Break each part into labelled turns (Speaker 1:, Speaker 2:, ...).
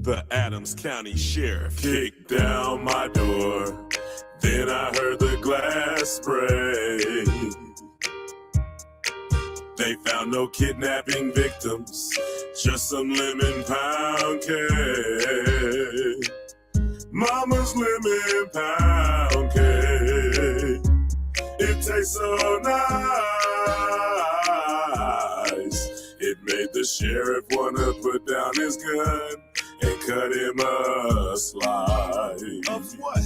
Speaker 1: The Adams County Sheriff kicked down my door. Then I heard the glass break. They found no kidnapping victims, just some lemon pound cake. Mama's lemon pound cake. It tastes so nice. It made the sheriff wanna put down his gun and cut him a slice.
Speaker 2: Of what?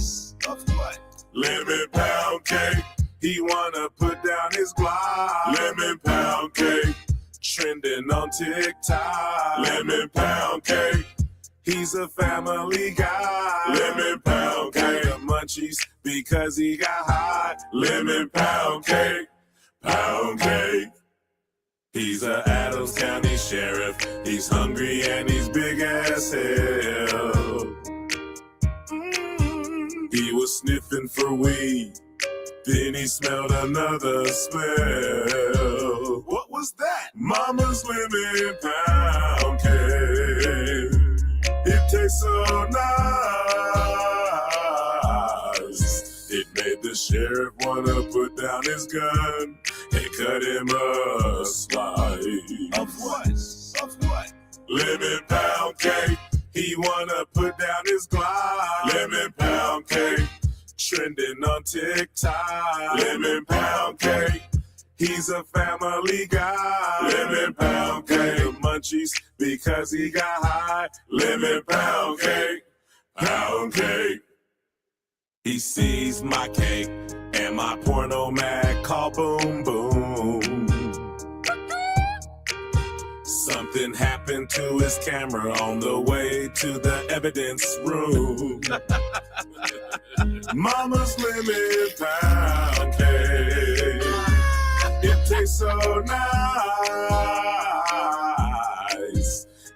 Speaker 2: Of what?
Speaker 1: Lemon pound cake. He wanna put down his block. Lemon pound cake. Trending on TikTok. Lemon pound cake. He's a family guy. Lemon pound cake. The munchies because he got hot. Lemon pound cake. Pound cake. He's a Adams County Sheriff. He's hungry and he's big as hell. He was sniffing for weed. Then he smelled another smell.
Speaker 2: What was that?
Speaker 1: Mama's lemon pound cake. It tastes so nice. It made the sheriff wanna put down his gun and cut him a slice.
Speaker 2: Of what? Of what?
Speaker 1: Lemon pound cake. He wanna put down his Glock. Lemon pound cake. Trending on TikTok. Lemon pound cake. He's a family guy. Lemon pound cake. The munchies because he got high. Lemon pound cake. Pound cake. He sees my cake and my porno mag call boom boom. Something happened to his camera on the way to the evidence room. Mama's lemon pound cake. It tastes so nice.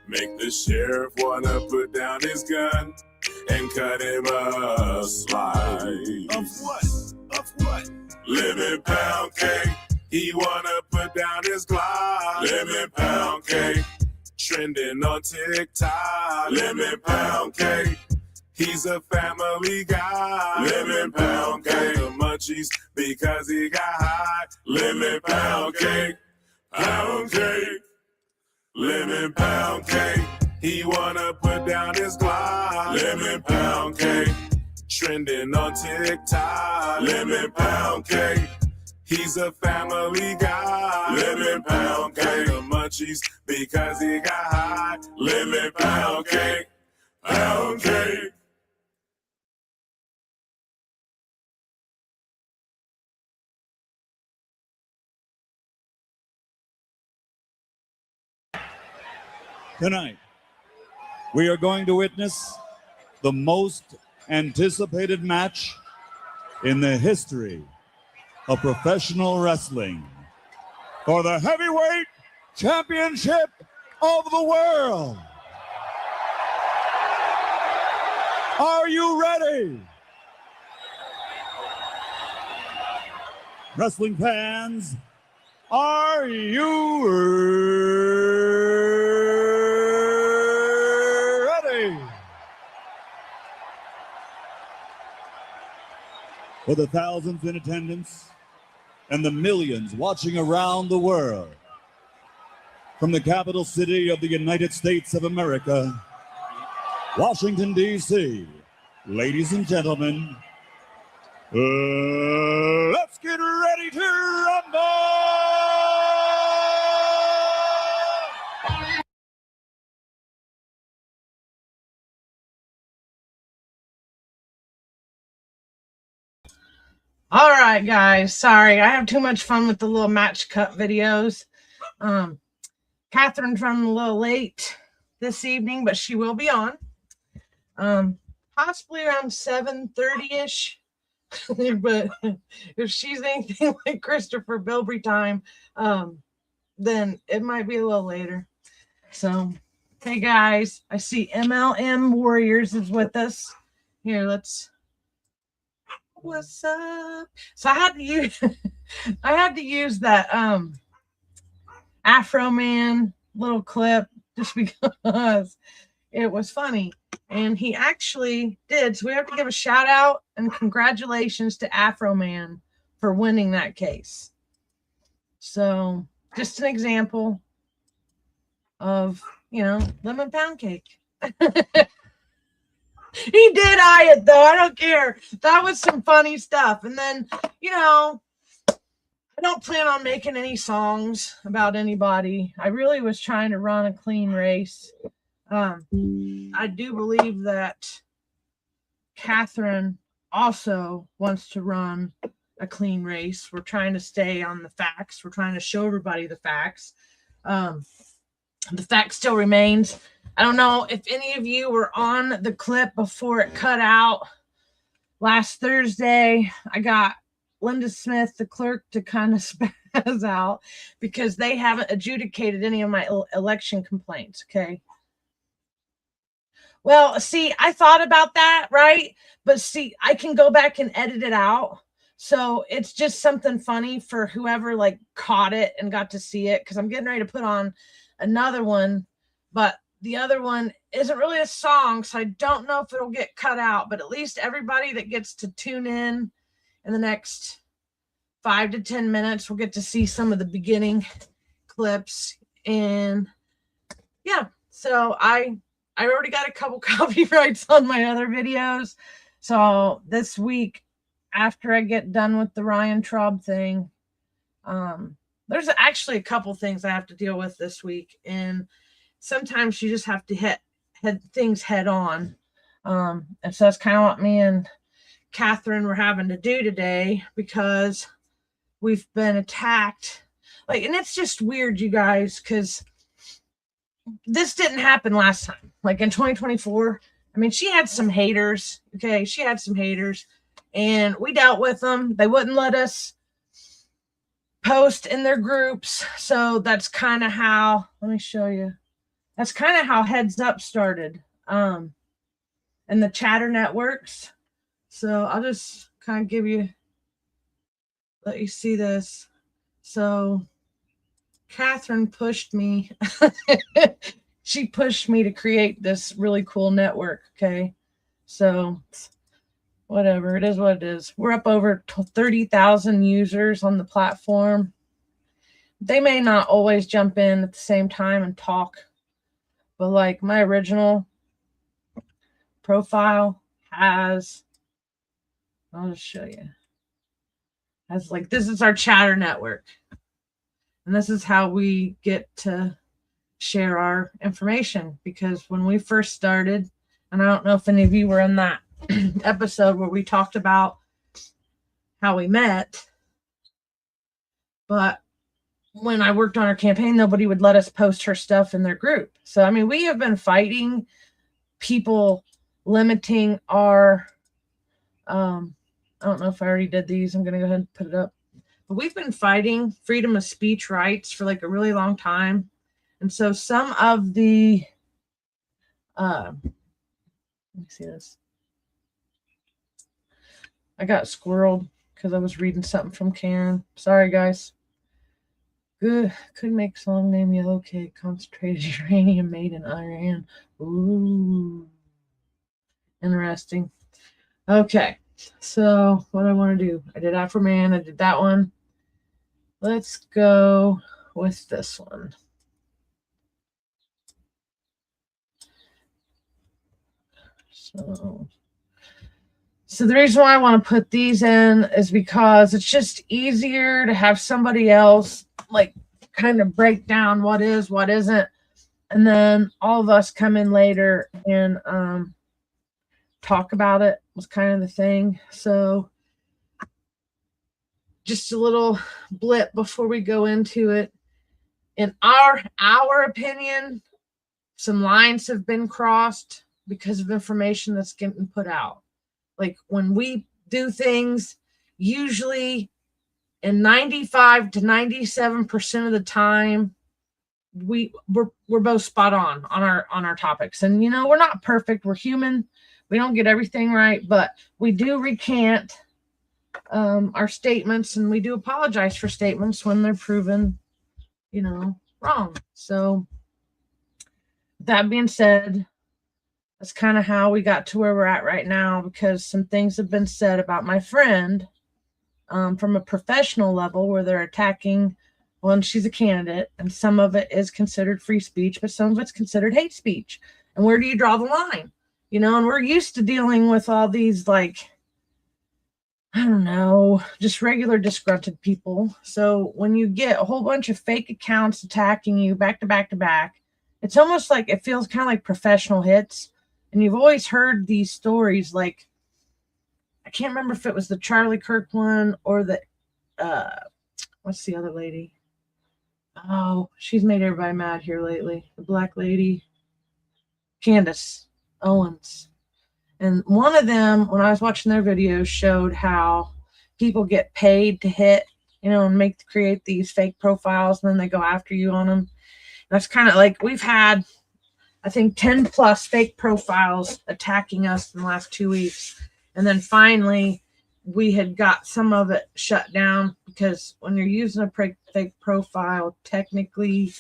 Speaker 1: Make the sheriff wanna put down his gun and cut him a slice.
Speaker 2: Of what? Of what?
Speaker 1: Lemon pound cake. He wanna put down his Glock. Lemon pound cake. Trending on TikTok. Lemon pound cake. He's a family guy. Lemon pound cake. The munchies because he got high. Lemon pound cake. Pound cake. Lemon pound cake. He wanna put down his Glock. Lemon pound cake. Trending on TikTok. Lemon pound cake. He's a family guy. Lemon pound cake. The munchies because he got high. Lemon pound cake. Pound cake.
Speaker 3: Tonight, we are going to witness the most anticipated match in the history of professional wrestling for the heavyweight championship of the world. Are you ready? Wrestling fans, are you ready? For the thousands in attendance and the millions watching around the world, from the capital city of the United States of America, Washington, D.C., ladies and gentlemen, let's get ready to rumble!
Speaker 4: All right, guys. Sorry, I have too much fun with the little match cut videos. Catherine's running a little late this evening, but she will be on. Possibly around 7:30-ish. But if she's anything like Christopher Bilbrey time, then it might be a little later. So, hey guys, I see MLM Warriors is with us. Here, let's. What's up? So I had to use that Afro Man little clip just because it was funny. And he actually did. So we have to give a shout out and congratulations to Afro Man for winning that case. So just an example of, lemon pound cake. He did eye it, though. I don't care. That was some funny stuff. And then, I don't plan on making any songs about anybody. I really was trying to run a clean race. I do believe that Catherine also wants to run a clean race. We're trying to stay on the facts. We're trying to show everybody the facts. The fact still remains. I don't know if any of you were on the clip before it cut out last Thursday. I got Linda Smith, the clerk, to kind of spaz out because they haven't adjudicated any of my election complaints. Okay. Well, see, I thought about that, right? But see, I can go back and edit it out. So it's just something funny for whoever caught it and got to see it, because I'm getting ready to put on another one, but the other one isn't really a song, so I don't know if it'll get cut out, but at least everybody that gets to tune in the next 5 to 10 minutes will get to see some of the beginning clips. And yeah, so I already got a couple copyrights on my other videos. So this week, after I get done with the Ryan Troub thing, there's actually a couple things I have to deal with this week. And sometimes you just have to hit things head on. And so that's kind of what me and Catherine were having to do today, because we've been attacked. And it's just weird, you guys, because this didn't happen last time. In 2024, I mean, she had some haters. Okay. She had some haters and we dealt with them. They wouldn't let us post in their groups. So that's kind of how, let me show you. That's kind of how Heads Up started. And the chatter networks. So I'll just kind of let you see this. So Catherine pushed me. She pushed me to create this really cool network. Okay. So whatever, it is what it is. We're up over 30,000 users on the platform. They may not always jump in at the same time and talk, but my original profile has, I'll just show you, has this is our chatter network. And this is how we get to share our information, because when we first started, and I don't know if any of you were in that episode where we talked about how we met, but when I worked on our campaign, nobody would let us post her stuff in their group. So, I mean, we have been fighting people limiting our, I don't know if I already did these. I'm going to go ahead and put it up. But we've been fighting freedom of speech rights for a really long time. And so some of the, let me see this. I got squirreled because I was reading something from Karen. Sorry, guys. Good. Could make song name yellow cake, concentrated uranium made in Iran. Ooh. Interesting. Okay. So what I want to do, I did Afro Man. I did that one. Let's go with this one. So the reason why I want to put these in is because it's just easier to have somebody else kind of break down what is, what isn't, and then all of us come in later and talk about it was kind of the thing. So just a little blip before we go into it. In our opinion, some lines have been crossed because of information that's getting put out. When we do things, usually in 95 to 97% of the time, we're both spot on our topics. And we're not perfect. We're human. We don't get everything right, but we do recant our statements, and we do apologize for statements when they're proven, wrong. So that being said, That's kind of how we got to where we're at right now, because some things have been said about my friend from a professional level where they're attacking, well, and she's a candidate, and some of it is considered free speech, but some of it's considered hate speech. And where do you draw the line? You know, and we're used to dealing with all these, like, I don't know, just regular disgruntled people. So when you get a whole bunch of fake accounts attacking you back to back to back, it's almost like it feels kind of like professional hits. And you've always heard these stories, like, I can't remember if it was the Charlie Kirk one or the, what's the other lady? Oh, she's made everybody mad here lately. The black lady, Candace Owens. And one of them, when I was watching their videos, showed how people get paid to hit, you know, and create these fake profiles, and then they go after you on them. That's kind of like, we've had, I think, 10 plus fake profiles attacking us in the last 2 weeks. And then finally, we had got some of it shut down, because when you're using a fake profile, technically,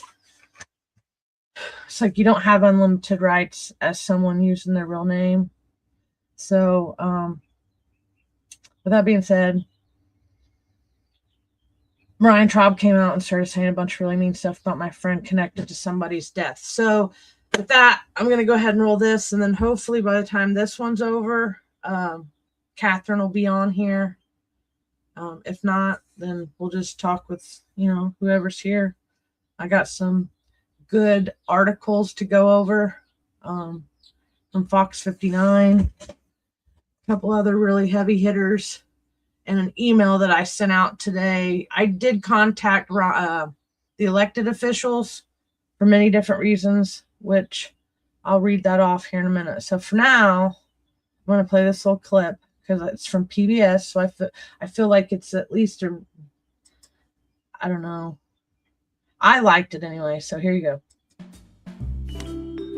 Speaker 4: it's like you don't have unlimited rights as someone using their real name. So, with that being said, Ryan Troub came out and started saying a bunch of really mean stuff about my friend connected to somebody's death. So, with that, I'm going to go ahead and roll this, and then hopefully by the time this one's over, Catherine will be on here. If not, then we'll just talk with, you know, whoever's here. I got some good articles to go over from Fox 59. A couple other really heavy hitters, and an email that I sent out today. I did contact the elected officials for many different reasons, which I'll read that off here in a minute. So for now, I'm going to play this little clip because it's from PBS. So I feel like it's at least I don't know. I liked it anyway. So here you go.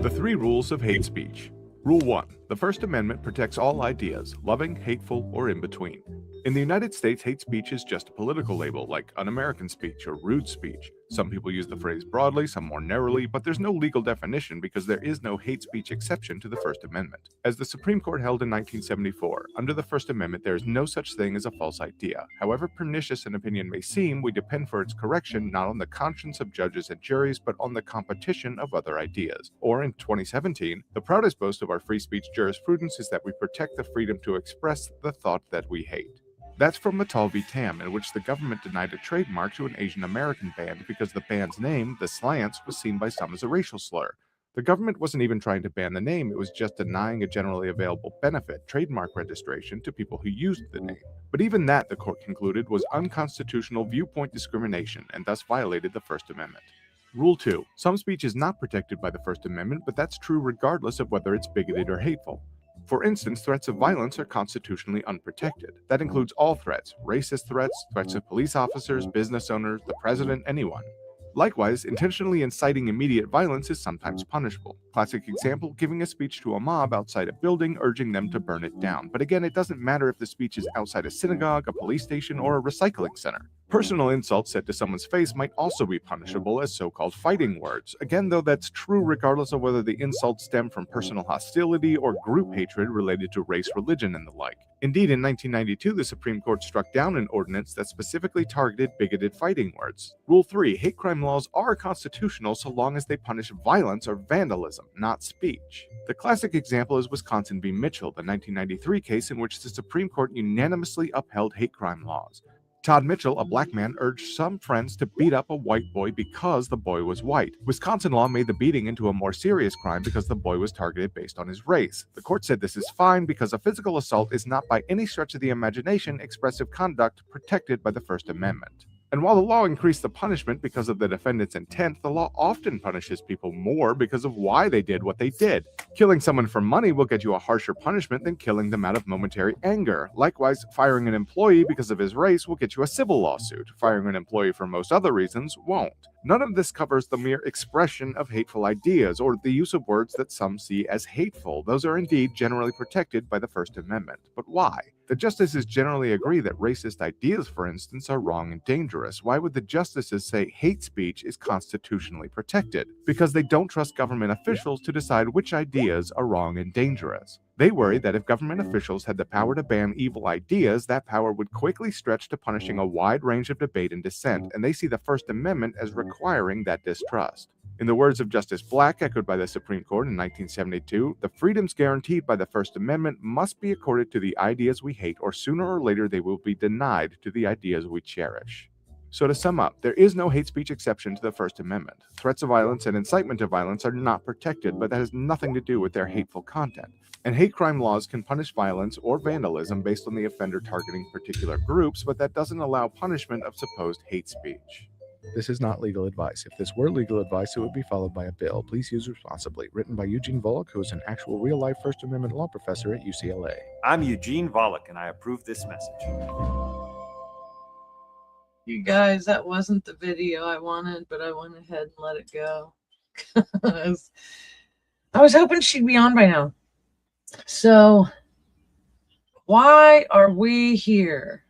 Speaker 5: The 3 rules of hate speech. Rule 1. The First Amendment protects all ideas, loving, hateful, or in between. In the United States, hate speech is just a political label, like un-American speech or rude speech. Some people use the phrase broadly, some more narrowly, but there's no legal definition because there is no hate speech exception to the First Amendment. As the Supreme Court held in 1974, under the First Amendment there is no such thing as a false idea. However pernicious an opinion may seem, we depend for its correction not on the conscience of judges and juries, but on the competition of other ideas. Or in 2017, the proudest boast of our free speech jurisprudence is that we protect the freedom to express the thought that we hate. That's from Mattel v. Tam, in which the government denied a trademark to an Asian American band because the band's name, the Slants, was seen by some as a racial slur. The government wasn't even trying to ban the name, it was just denying a generally available benefit, trademark registration, to people who used the name. But even that, the court concluded, was unconstitutional viewpoint discrimination and thus violated the First Amendment. Rule 2. Some speech is not protected by the First Amendment, but that's true regardless of whether it's bigoted or hateful. For instance, threats of violence are constitutionally unprotected. That includes all threats, racist threats, threats of police officers, business owners, the president, anyone. Likewise, intentionally inciting immediate violence is sometimes punishable. Classic example, giving a speech to a mob outside a building, urging them to burn it down. But again, it doesn't matter if the speech is outside a synagogue, a police station, or a recycling center. Personal insults said to someone's face might also be punishable as so-called fighting words. Again, though, that's true regardless of whether the insults stem from personal hostility or group hatred related to race, religion, and the like. Indeed, in 1992, the Supreme Court struck down an ordinance that specifically targeted bigoted fighting words. Rule 3. Hate crime laws are constitutional so long as they punish violence or vandalism, not speech. The classic example is Wisconsin v. Mitchell, the 1993 case in which the Supreme Court unanimously upheld hate crime laws. Todd Mitchell, a black man, urged some friends to beat up a white boy because the boy was white. Wisconsin law made the beating into a more serious crime because the boy was targeted based on his race. The court said this is fine because a physical assault is not by any stretch of the imagination expressive conduct protected by the First Amendment. And while the law increased the punishment because of the defendant's intent, the law often punishes people more because of why they did what they did. Killing someone for money will get you a harsher punishment than killing them out of momentary anger. Likewise, firing an employee because of his race will get you a civil lawsuit. Firing an employee for most other reasons won't. None of this covers the mere expression of hateful ideas or the use of words that some see as hateful. Those are indeed generally protected by the First Amendment. But why? The justices generally agree that racist ideas, for instance, are wrong and dangerous. Why would the justices say hate speech is constitutionally protected? Because they don't trust government officials to decide which ideas are wrong and dangerous. They worry that if government officials had the power to ban evil ideas, that power would quickly stretch to punishing a wide range of debate and dissent, and they see the First Amendment as requiring that distrust. In the words of Justice Black, echoed by the Supreme Court in 1972, the freedoms guaranteed by the First Amendment must be accorded to the ideas we hate, or sooner or later they will be denied to the ideas we cherish. So to sum up, there is no hate speech exception to the First Amendment. Threats of violence and incitement to violence are not protected, but that has nothing to do with their hateful content. And hate crime laws can punish violence or vandalism based on the offender targeting particular groups, but that doesn't allow punishment of supposed hate speech. This is not legal advice. If this were legal advice, it would be followed by a bill. Please use responsibly. Written by Eugene Volokh, who is an actual real-life First Amendment law professor at UCLA.
Speaker 6: I'm Eugene Volokh, and I approve this message.
Speaker 4: You guys, that wasn't the video I wanted, but I went ahead and let it go. I was hoping she'd be on by now. So, why are we here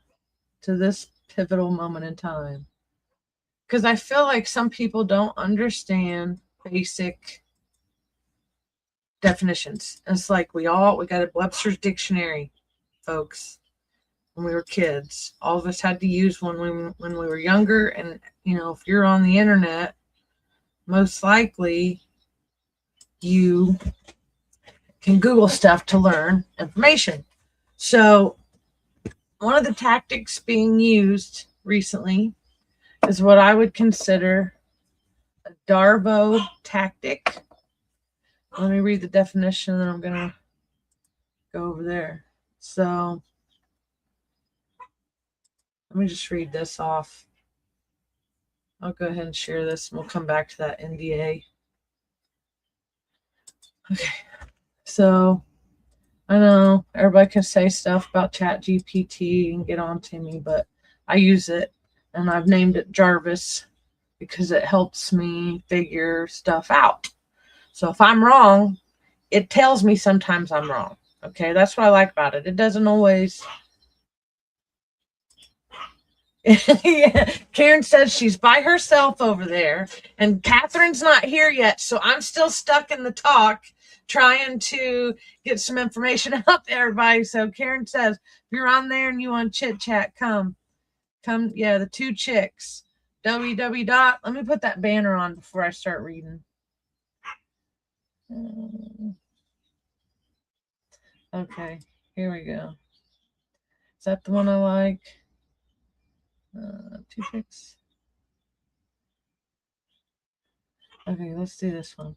Speaker 4: to this pivotal moment in time? Because I feel like some people don't understand basic definitions. It's like we got a Webster's dictionary, folks, when we were kids. All of us had to use one when we were younger. And, you know, if you're on the internet, most likely you can Google stuff to learn information. So one of the tactics being used recently is what I would consider a Darvo tactic. Let me read the definition, and then I'm going to go over there. So let me just read this off. I'll go ahead and share this, and we'll come back to that NDA. Okay. So I know everybody can say stuff about ChatGPT and get on to me, but I use it, and I've named it Jarvis because it helps me figure stuff out. So if I'm wrong, it tells me sometimes I'm wrong. Okay, that's what I like about it. It doesn't always. Yeah. Karen says she's by herself over there, and Catherine's not here yet, so I'm still stuck in the talk trying to get some information out to everybody. So Karen says, if you're on there and you want to chit chat, come. Yeah, the two chicks. www. Let me put that banner on before I start reading. Okay, here we go. Is that the one I like? Two chicks. Okay, let's do this one.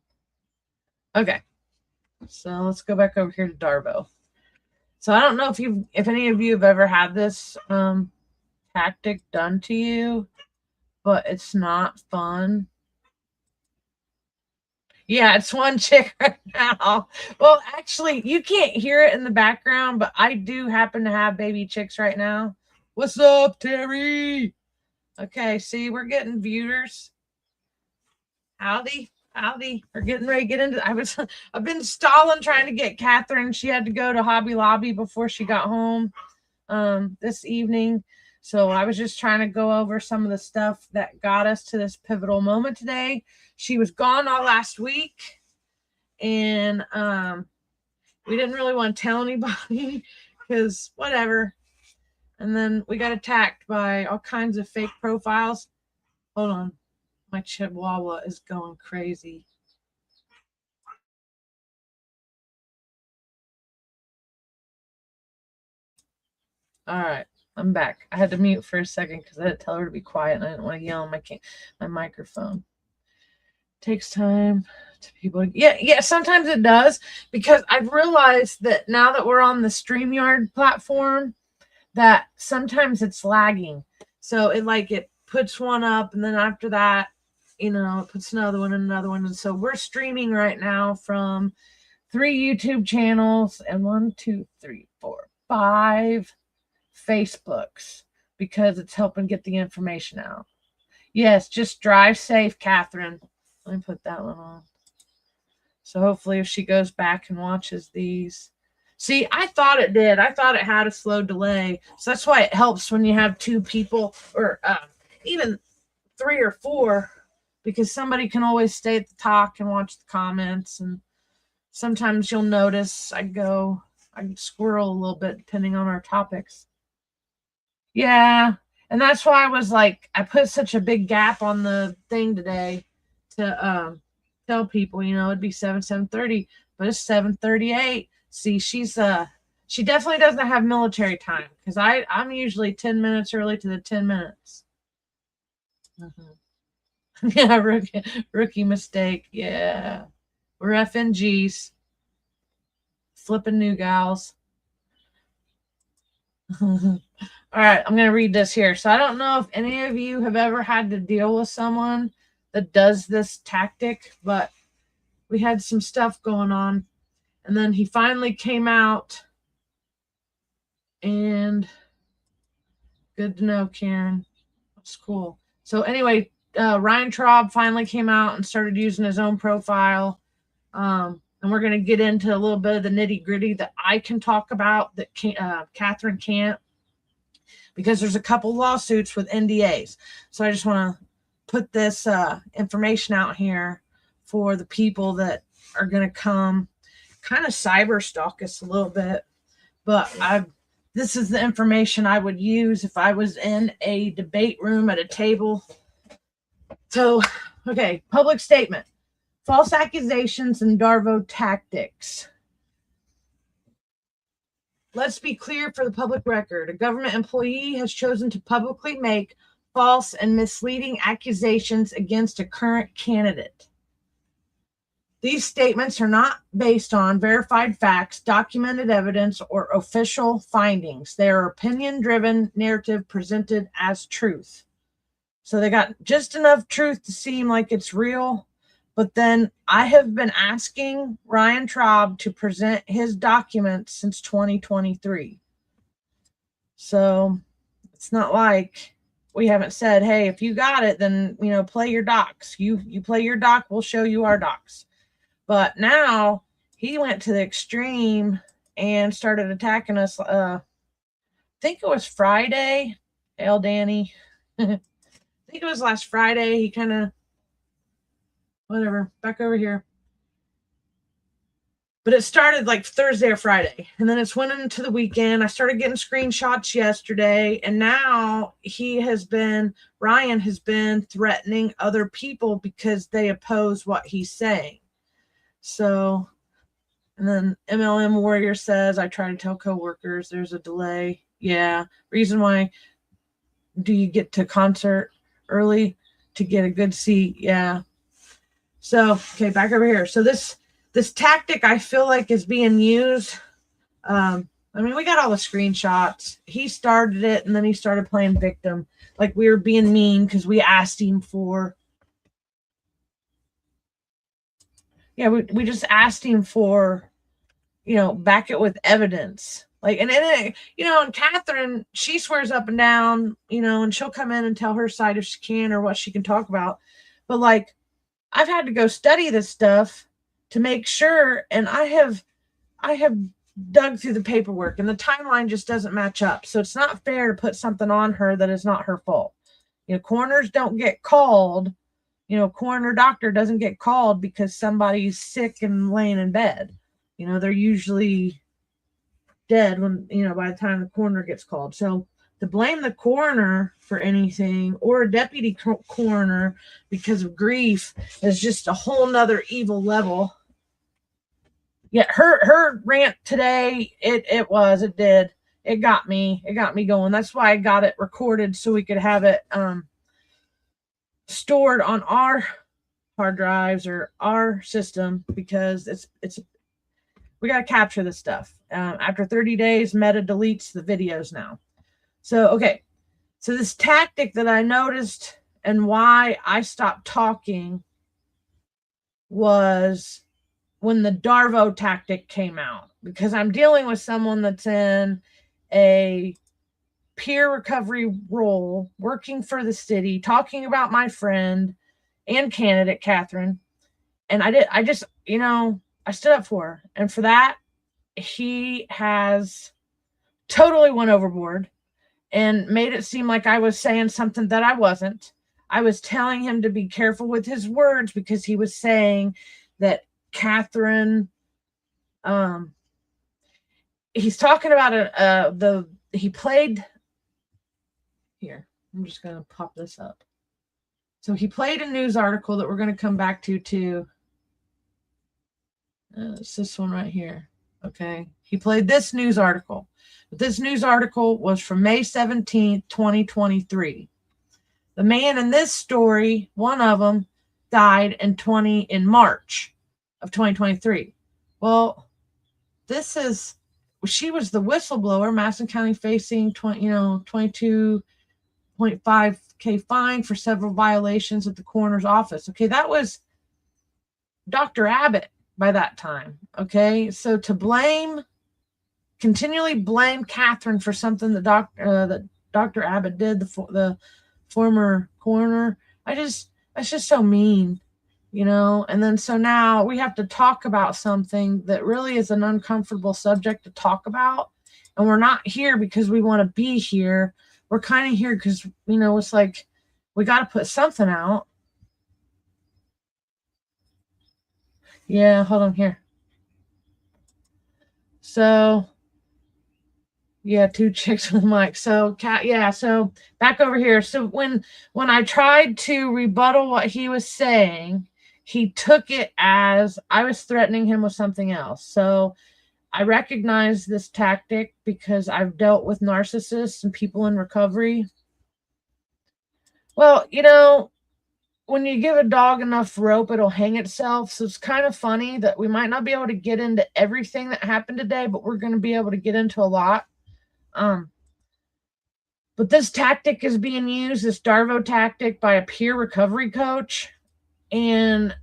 Speaker 4: Okay. So let's go back over here to Darvo. So I don't know if any of you have ever had this tactic done to you, but it's not fun. Yeah, it's one chick right now. Well, actually, you can't hear it in the background, but I do happen to have baby chicks right now. What's up, Terry? Okay, see, we're getting viewers. Howdy. We're getting ready to get into. I've been stalling trying to get Catherine. She had to go to Hobby Lobby before she got home this evening. So I was just trying to go over some of the stuff that got us to this pivotal moment today. She was gone all last week, and we didn't really want to tell anybody because whatever. And then we got attacked by all kinds of fake profiles. Hold on. My Chihuahua is going crazy. All right, I'm back. I had to mute for a second because I had to tell her to be quiet, and I didn't want to yell on my microphone. Takes time to people. Yeah, sometimes it does, because I've realized that now that we're on the StreamYard platform, that sometimes it's lagging. So it puts one up, and then after that, it puts another one and another one. And so we're streaming right now from 3 YouTube channels and 5 Facebooks, because it's helping get the information out. Yes, just drive safe, Catherine. Let me put that one on. So hopefully if she goes back and watches these. See, I thought it did. I thought it had a slow delay. So that's why it helps when you have two people or even 3 or 4, because somebody can always stay at the talk and watch the comments. And sometimes you'll notice I squirrel a little bit depending on our topics. Yeah. And that's why I was like, I put such a big gap on the thing today to tell people, it'd be 7:30, but it's 7:38. See, she definitely doesn't have military time, because I'm usually 10 minutes early to the 10 minutes. Yeah, rookie mistake. Yeah. We're FNGs. Flipping new gals. All right, I'm going to read this here. So I don't know if any of you have ever had to deal with someone that does this tactic, but we had some stuff going on. And then he finally came out. And good to know, Karen. That's cool. So anyway, Ryan Troub finally came out and started using his own profile. And we're going to get into a little bit of the nitty gritty that I can talk about that Catherine can't, because there's a couple lawsuits with NDAs. So I just want to put this information out here for the people that are going to come kind of cyber stalk us a little bit. But this is the information I would use if I was in a debate room at a table. So, okay, public statement. False accusations and Darvo tactics. Let's be clear for the public record. A government employee has chosen to publicly make false and misleading accusations against a current candidate. These statements are not based on verified facts, documented evidence, or official findings. They are opinion-driven narrative presented as truth. So they got just enough truth to seem like it's real. But then I have been asking Ryan Troub to present his documents since 2023. So it's not like we haven't said, hey, if you got it, then, play your docs. You play your doc, we'll show you our docs. But now he went to the extreme and started attacking us. I think it was Friday. Hail, Danny. I think it was last Friday. He kind of, whatever, back over here. But it started like Thursday or Friday. And then it's went into the weekend. I started getting screenshots yesterday. And now Ryan has been threatening other people because they oppose what he's saying. So, and then MLM Warrior says, I try to tell coworkers there's a delay. Yeah. Reason why do you get to concert early to get a good seat? Yeah. So, okay, back over here. So this tactic I feel like is being used. We got all the screenshots. He started it, and then he started playing victim. Like we were being mean because we asked him for. Yeah, we just asked him for, back it with evidence. Like, and Catherine, she swears up and down, and she'll come in and tell her side if she can or what she can talk about. But like, I've had to go study this stuff to make sure, and I have dug through the paperwork, and the timeline just doesn't match up. So it's not fair to put something on her that is not her fault. Coroners don't get called. Coroner doctor doesn't get called because somebody's sick and laying in bed. They're usually dead when, by the time the coroner gets called. So to blame the coroner for anything, or a deputy coroner because of grief, is just a whole nother evil level. Yeah, her rant today, it got me going. That's why I got it recorded so we could have it stored on our hard drives or our system, because we got to capture this stuff. After 30 days, Meta deletes the videos now. So, okay. So this tactic that I noticed and why I stopped talking was when the Darvo tactic came out, because I'm dealing with someone that's in a peer recovery role, working for the city, talking about my friend and candidate, Catherine. And I just, I stood up for her. And for that, he has totally went overboard and made it seem like I was saying something that I wasn't. I was telling him to be careful with his words because he was saying that Catherine, he's talking about he played here. I'm just going to pop this up. So he played a news article that we're going to come back to. It's this one right here. Okay. He played this news article. But this news article was from May 17th, 2023. The man in this story, one of them, died in March of 2023. Well, she was the whistleblower, Madison County facing 22.5K fine for several violations at the coroner's office. Okay, that was Dr. Abbott by that time. Okay, so to continually blame Catherine for something that Dr. Abbott did, the former coroner, that's just so mean, and then so now we have to talk about something that really is an uncomfortable subject to talk about, and we're not here because we want to be here. We're kind of here because it's like we got to put something out. Yeah, hold on here. So yeah, two chicks with mic. So so back over here. So when I tried to rebuttal what he was saying, he took it as I was threatening him with something else. So I recognize this tactic because I've dealt with narcissists and people in recovery. Well, when you give a dog enough rope, it'll hang itself. So it's kind of funny that we might not be able to get into everything that happened today, but we're going to be able to get into a lot. But this tactic is being used, this Darvo tactic, by a peer recovery coach. And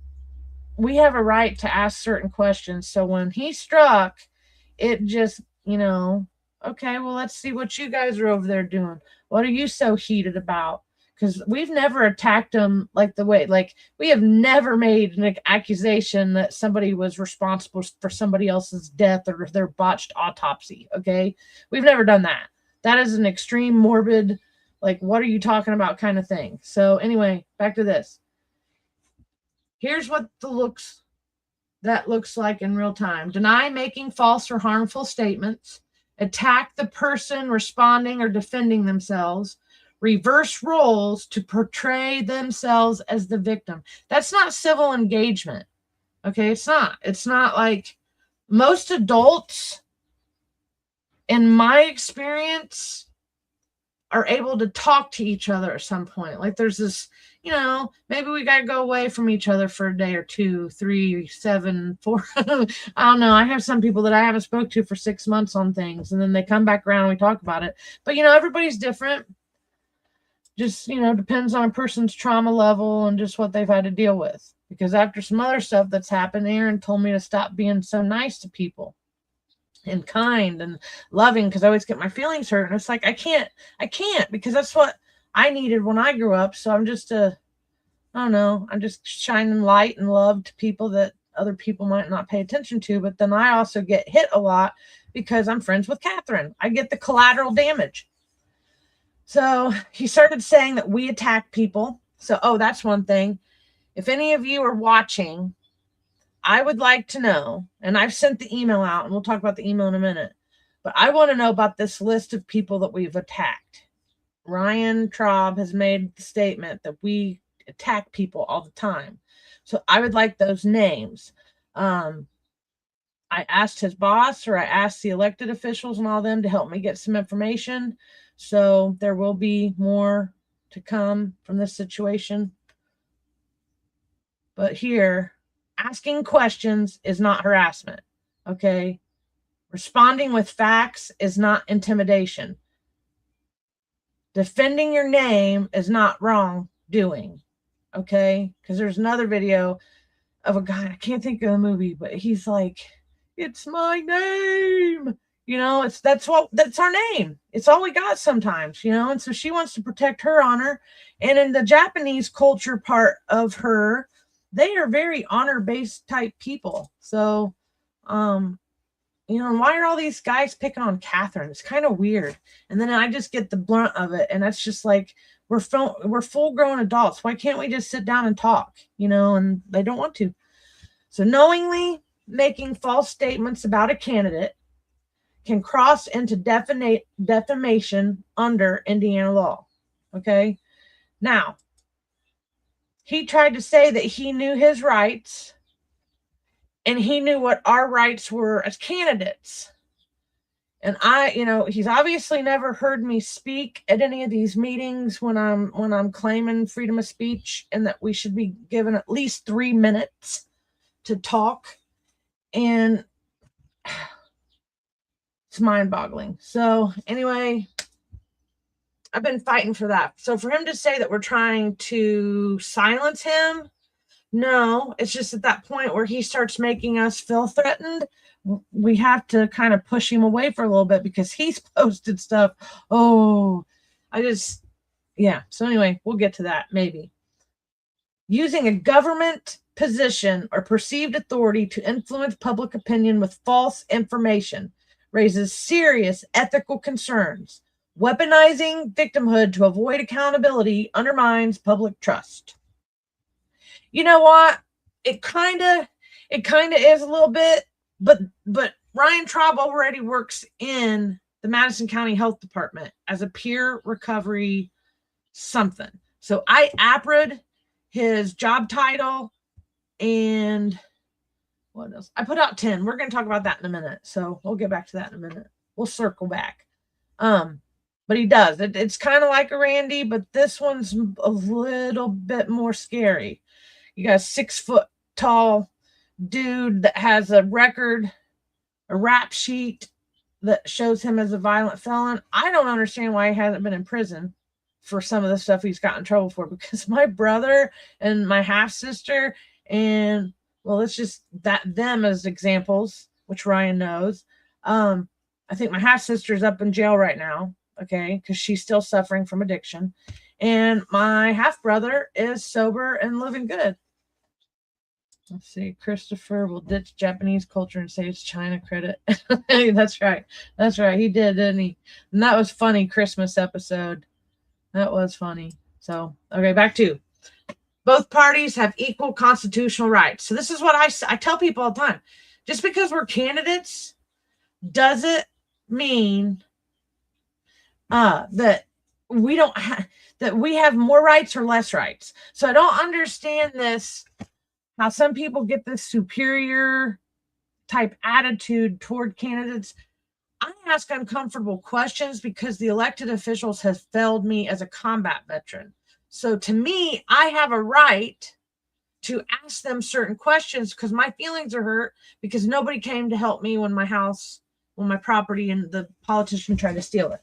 Speaker 4: we have a right to ask certain questions. So when he struck, it just, okay, well, let's see what you guys are over there doing. What are you so heated about? Because we've never attacked them we have never made an accusation that somebody was responsible for somebody else's death or their botched autopsy. Okay. We've never done that. That is an extreme morbid, what are you talking about kind of thing. So anyway, back to this. Here's what that looks like in real time. Deny making false or harmful statements, attack the person responding or defending themselves, reverse roles to portray themselves as the victim. That's not civil engagement. Okay, it's not like most adults, in my experience, are able to talk to each other at some point. Like there's this, maybe we got to go away from each other for a day or 2, 3, 7, 4. I don't know. I have some people that I haven't spoke to for 6 months on things, and then they come back around and we talk about it. But, everybody's different. Just, depends on a person's trauma level and just what they've had to deal with. Because after some other stuff that's happened, Aaron told me to stop being so nice to people and kind and loving, because I always get my feelings hurt. And it's like, I can't because that's what I needed when I grew up. So I'm just I'm just shining light and love to people that other people might not pay attention to. But then I also get hit a lot because I'm friends with Catherine. I get the collateral damage. So he started saying that we attack people. So, that's one thing. If any of you are watching, I would like to know, and I've sent the email out, and we'll talk about the email in a minute, but I want to know about this list of people that we've attacked. Ryan Troub has made the statement that we attack people all the time. So I would like those names. I asked his boss, or I asked the elected officials and all them to help me get some information. So there will be more to come from this situation. But here, asking questions is not harassment. Okay. Responding with facts is not intimidation. Defending your name is not wrongdoing. Okay. Because there's another video of a guy, I can't think of the movie, but he's like, it's my name. You know, that's our name. It's all we got sometimes, you know. And so she wants to protect her honor. And in the Japanese culture part of her, they are very honor-based type people. So, you know, why are all these guys picking on Catherine? It's kind of weird. And then I just get the blunt of it, and that's just like, we're full-grown adults. Why can't we just sit down and talk? You know, and they don't want to. So knowingly making false statements about a candidate can cross into defamation under Indiana law. Okay. Now, he tried to say that he knew his rights and he knew what our rights were as candidates. And he's obviously never heard me speak at any of these meetings when I'm claiming freedom of speech and that we should be given at least 3 minutes to talk. And it's mind-boggling. So anyway, I've been fighting for that. So for him to say that we're trying to silence him, no, it's just at that point where he starts making us feel threatened, we have to kind of push him away for a little bit because he's posted stuff. So anyway, we'll get to that maybe. Using a government position or perceived authority to influence public opinion with false information raises serious ethical concerns. Weaponizing victimhood to avoid accountability undermines public trust. You know what? It kind of is a little bit, but Ryan Troub already works in the Madison County Health Department as a peer recovery something. So I APRA'd his job title and what else? I put out 10. We're going to talk about that in a minute. So we'll get back to that in a minute. We'll circle back. But he does. It's kind of like a Randy, but this one's a little bit more scary. You got a 6 foot tall dude that has a rap sheet that shows him as a violent felon. I don't understand why he hasn't been in prison for some of the stuff he's got in trouble for, because my brother and my half sister and let's just them as examples, which Ryan knows. I think my half sister's up in jail right now, okay, because she's still suffering from addiction. And my half brother is sober and living good. Let's see. Christopher will ditch Japanese culture and say it's China credit. That's right. He did, didn't he? And that was funny. Christmas episode. That was funny. So, okay, back to both parties have equal constitutional rights. So this is what I tell people all the time. Just because we're candidates doesn't mean that we don't that we have more rights or less rights. So I don't understand this, how some people get this superior type attitude toward candidates. I ask uncomfortable questions because the elected officials have failed me as a combat veteran. So to me, I have a right to ask them certain questions because my feelings are hurt because nobody came to help me when my property and the politician tried to steal it.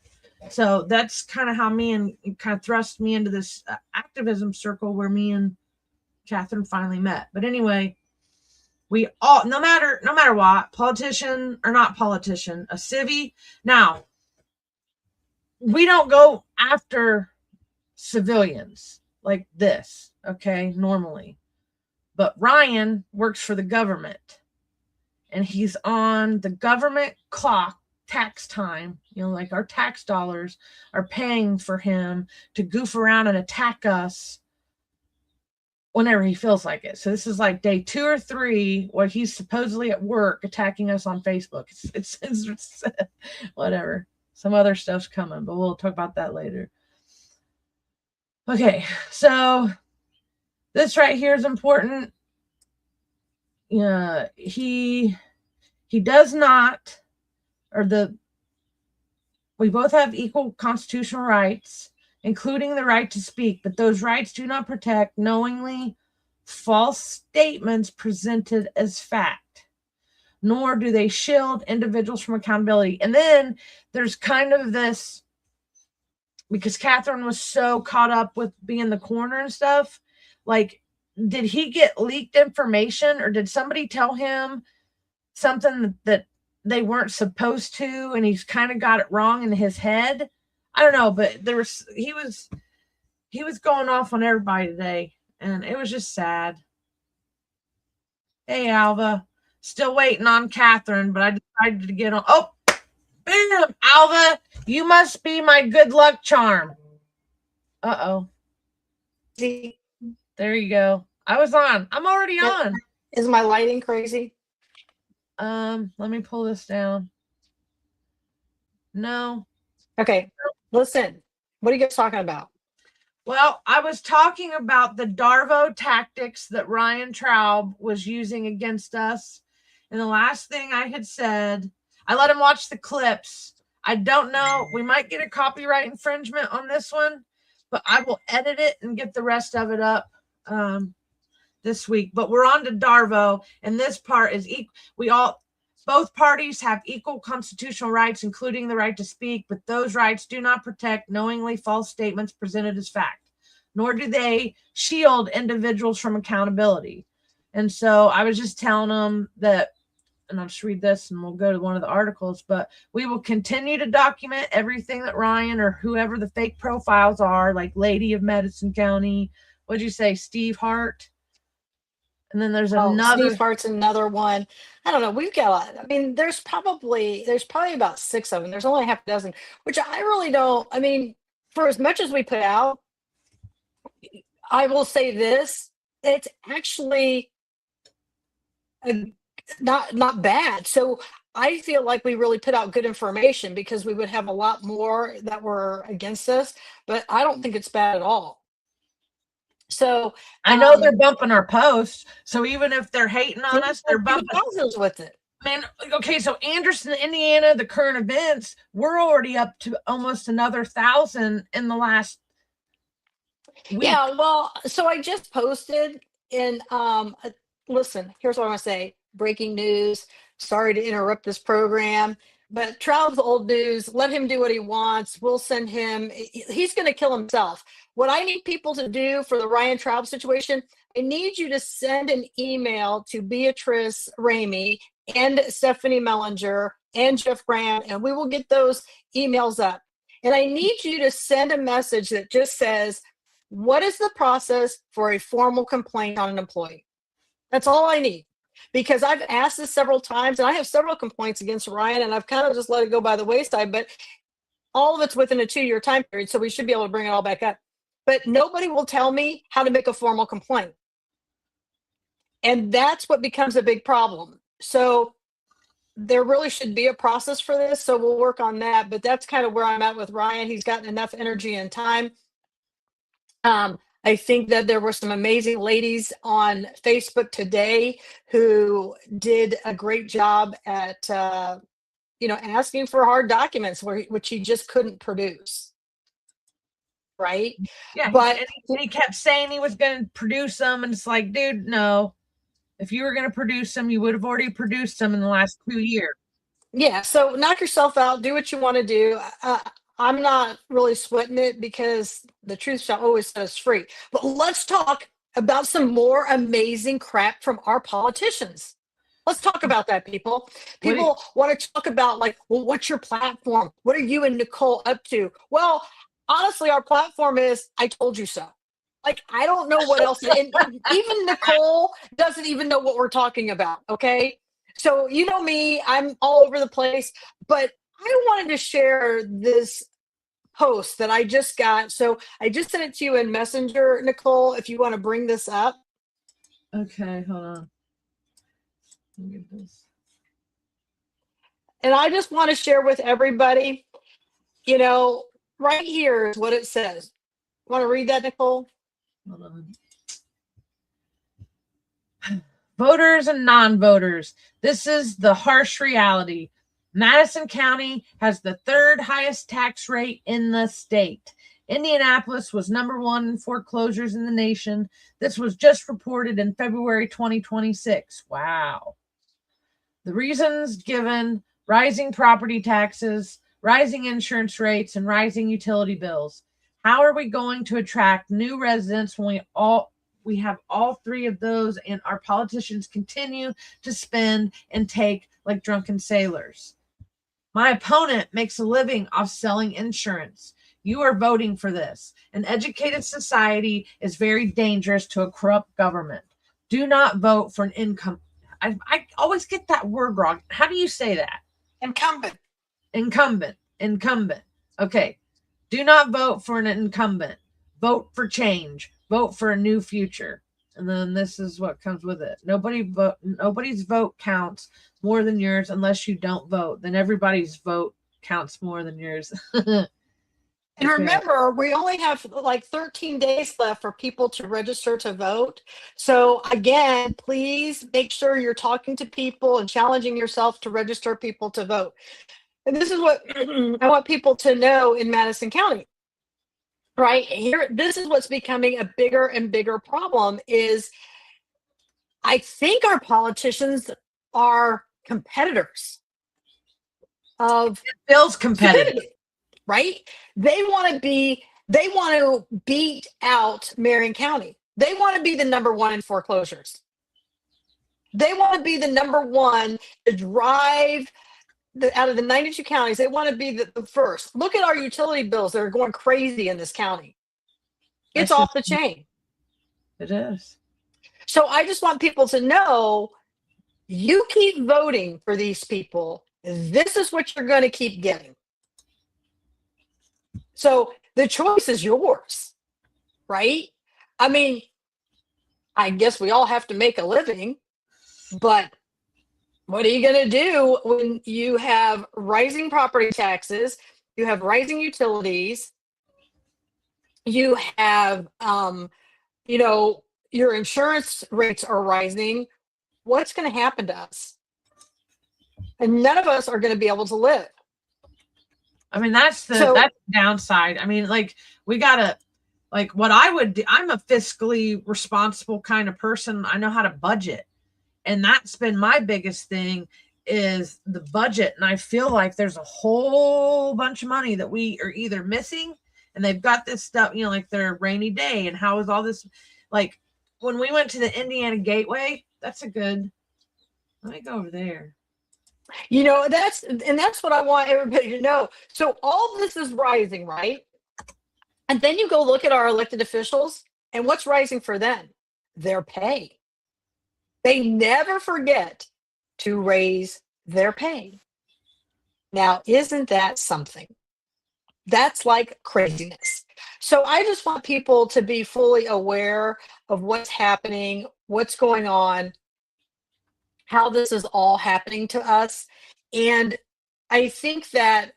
Speaker 4: So that's kind of how kind of thrust me into this activism circle where me and Catherine finally met. But anyway, we all, no matter what, politician or not politician, a civvy. Now, we don't go after civilians like this, okay, normally. But Ryan works for the government, and he's on the government clock, tax time, like our tax dollars are paying for him to goof around and attack us whenever he feels like it. So this is like day 2 or 3 where he's supposedly at work attacking us on Facebook. It's whatever. Some other stuff's coming, but we'll talk about that later. Okay, so this right here is important. He does not, we both have equal constitutional rights, including the right to speak, but those rights do not protect knowingly false statements presented as fact, nor do they shield individuals from accountability. And then there's kind of this, because Catherine was so caught up with being the coroner and stuff, like, did he get leaked information or did somebody tell him something that they weren't supposed to, and he's kind of got it wrong in his head. I don't know, but he was going off on everybody today, and it was just sad. Hey, Alva, still waiting on Catherine, but I decided to get on. Oh, bam, Alva, you must be my good luck charm. Uh-oh. There you go. I was on. I'm already on.
Speaker 7: Is my lighting crazy?
Speaker 4: Let me pull this down. No.
Speaker 7: Okay, listen. What are you guys talking about?
Speaker 4: Well, I was talking about the Darvo tactics that Ryan Troub was using against us. And the last thing I had said, I let him watch the clips. I don't know. We might get a copyright infringement on this one, but I will edit it and get the rest of it up this week. But we're on to Darvo, and this part is both parties have equal constitutional rights, including the right to speak, but those rights do not protect knowingly false statements presented as fact, nor do they shield individuals from accountability. And so I was just telling them that, and I'll just read this and we'll go to one of the articles, but we will continue to document everything that Ryan or whoever the fake profiles are, like Lady of Madison County, what'd you say, Steve Hart? And then there's another.
Speaker 7: Steve Hart's another one. I don't know. We've got a lot. I mean, there's probably about 6 of them. There's only half a dozen, which I really don't. I mean, for as much as we put out, I will say this: it's actually not bad. So I feel like we really put out good information, because we would have a lot more that were against us. But I don't think it's bad at all. So
Speaker 4: I know they're bumping our posts. So even if they're hating on us, they're bumping
Speaker 7: thousands with it.
Speaker 4: Man, okay, so Anderson, Indiana, the current events, we're already up to almost another 1,000 in the last week.
Speaker 7: Yeah, well, so I just posted in listen, here's what I want to say. Breaking news. Sorry to interrupt this program, but Troub's old news. Let him do what he wants. We'll send him. He's going to kill himself. What I need people to do for the Ryan Troub situation, I need you to send an email to Beatrice Ramey and Stephanie Mellinger and Jeff Graham, and we will get those emails up. And I need you to send a message that just says, what is the process for a formal complaint on an employee? That's all I need. Because I've asked this several times, and I have several complaints against Ryan, and I've kind of just let it go by the wayside, but all of it's within a 2-year time period, so we should be able to bring it all back up. But nobody will tell me how to make a formal complaint. And that's what becomes a big problem. So there really should be a process for this, so we'll work on that. But that's kind of where I'm at with Ryan. He's gotten enough energy and time. I think that there were some amazing ladies on Facebook today who did a great job at, asking for hard documents, which he just couldn't produce. Right?
Speaker 4: Yeah,
Speaker 7: but
Speaker 4: he kept saying he was going to produce them, and it's like, dude, no. If you were going to produce them, you would have already produced them in the last 2 years.
Speaker 7: Yeah, so knock yourself out. Do what you want to do. I'm not really sweating it, because the truth shall always set us free. But let's talk about some more amazing crap from our politicians. Let's talk about that, people. People want to talk about, like, well, what's your platform? What are you and Nicole up to? Well, honestly, our platform is, I told you so. Like, I don't know what else. And even Nicole doesn't even know what we're talking about, okay? So, you know me, I'm all over the place. But I wanted to share this post that I just got. So I just sent it to you in Messenger, Nicole, if you want to bring this up.
Speaker 4: Okay, hold on. Let me get this.
Speaker 7: And I just want to share with everybody, right here is what it says. Want to read that, Nicole?
Speaker 4: Hold on. Voters and non-voters, this is the harsh reality. Madison County has the 3rd highest tax rate in the state. Indianapolis was number 1 in foreclosures in the nation. This was just reported in February 2026. Wow. The reasons given: rising property taxes, rising insurance rates, and rising utility bills. How are we going to attract new residents when we have all 3 of those, and our politicians continue to spend and take like drunken sailors. My opponent makes a living off selling insurance. You are voting for this. An educated society is very dangerous to a corrupt government. Do not vote for an income. I always get that word wrong. How do you say that?
Speaker 7: Incumbent.
Speaker 4: Incumbent. Okay. Do not vote for an incumbent. Vote for change. Vote for a new future. And then this is what comes with it. Nobody's vote counts more than yours unless you don't vote. Then everybody's vote counts more than yours.
Speaker 7: And remember, we only have like 13 days left for people to register to vote. So again, please make sure you're talking to people and challenging yourself to register people to vote. And this is what I want people to know in Madison County. Right here, this is what's becoming a bigger and bigger problem is I think our politicians are competitors of
Speaker 4: Bill's competitive.
Speaker 7: stupidity, right? They want to beat out Marion County. They want to be the number one in foreclosures. They want to be the number one to drive out of the 92 counties. They want to be the first. Look at our utility bills. They're going crazy in this county. It's
Speaker 4: That's
Speaker 7: off the chain.
Speaker 4: It is.
Speaker 7: So I just want people to know you keep voting for these people. This is what you're going to keep getting. So the choice is yours, right? I mean, I guess we all have to make a living, but what are you going to do when you have rising property taxes, you have rising utilities, you have, your insurance rates are rising? What's going to happen to us? And none of us are going to be able to live.
Speaker 4: I mean, that's the downside. I mean, like we gotta, like what I would do. I'm a fiscally responsible kind of person. I know how to budget, and that's been my biggest thing is the budget. And I feel like there's a whole bunch of money that we are either missing, and they've got this stuff, like their rainy day, and how is all this, like when we went to the Indiana Gateway. That's a good. Let me go over there.
Speaker 7: That's what I want everybody to know. So all this is rising, right? And then you go look at our elected officials, and what's rising for them? Their pay. They never forget to raise their pay. Now, isn't that something? That's like craziness. So I just want people to be fully aware of what's happening, what's going on, how this is all happening to us. And I think that,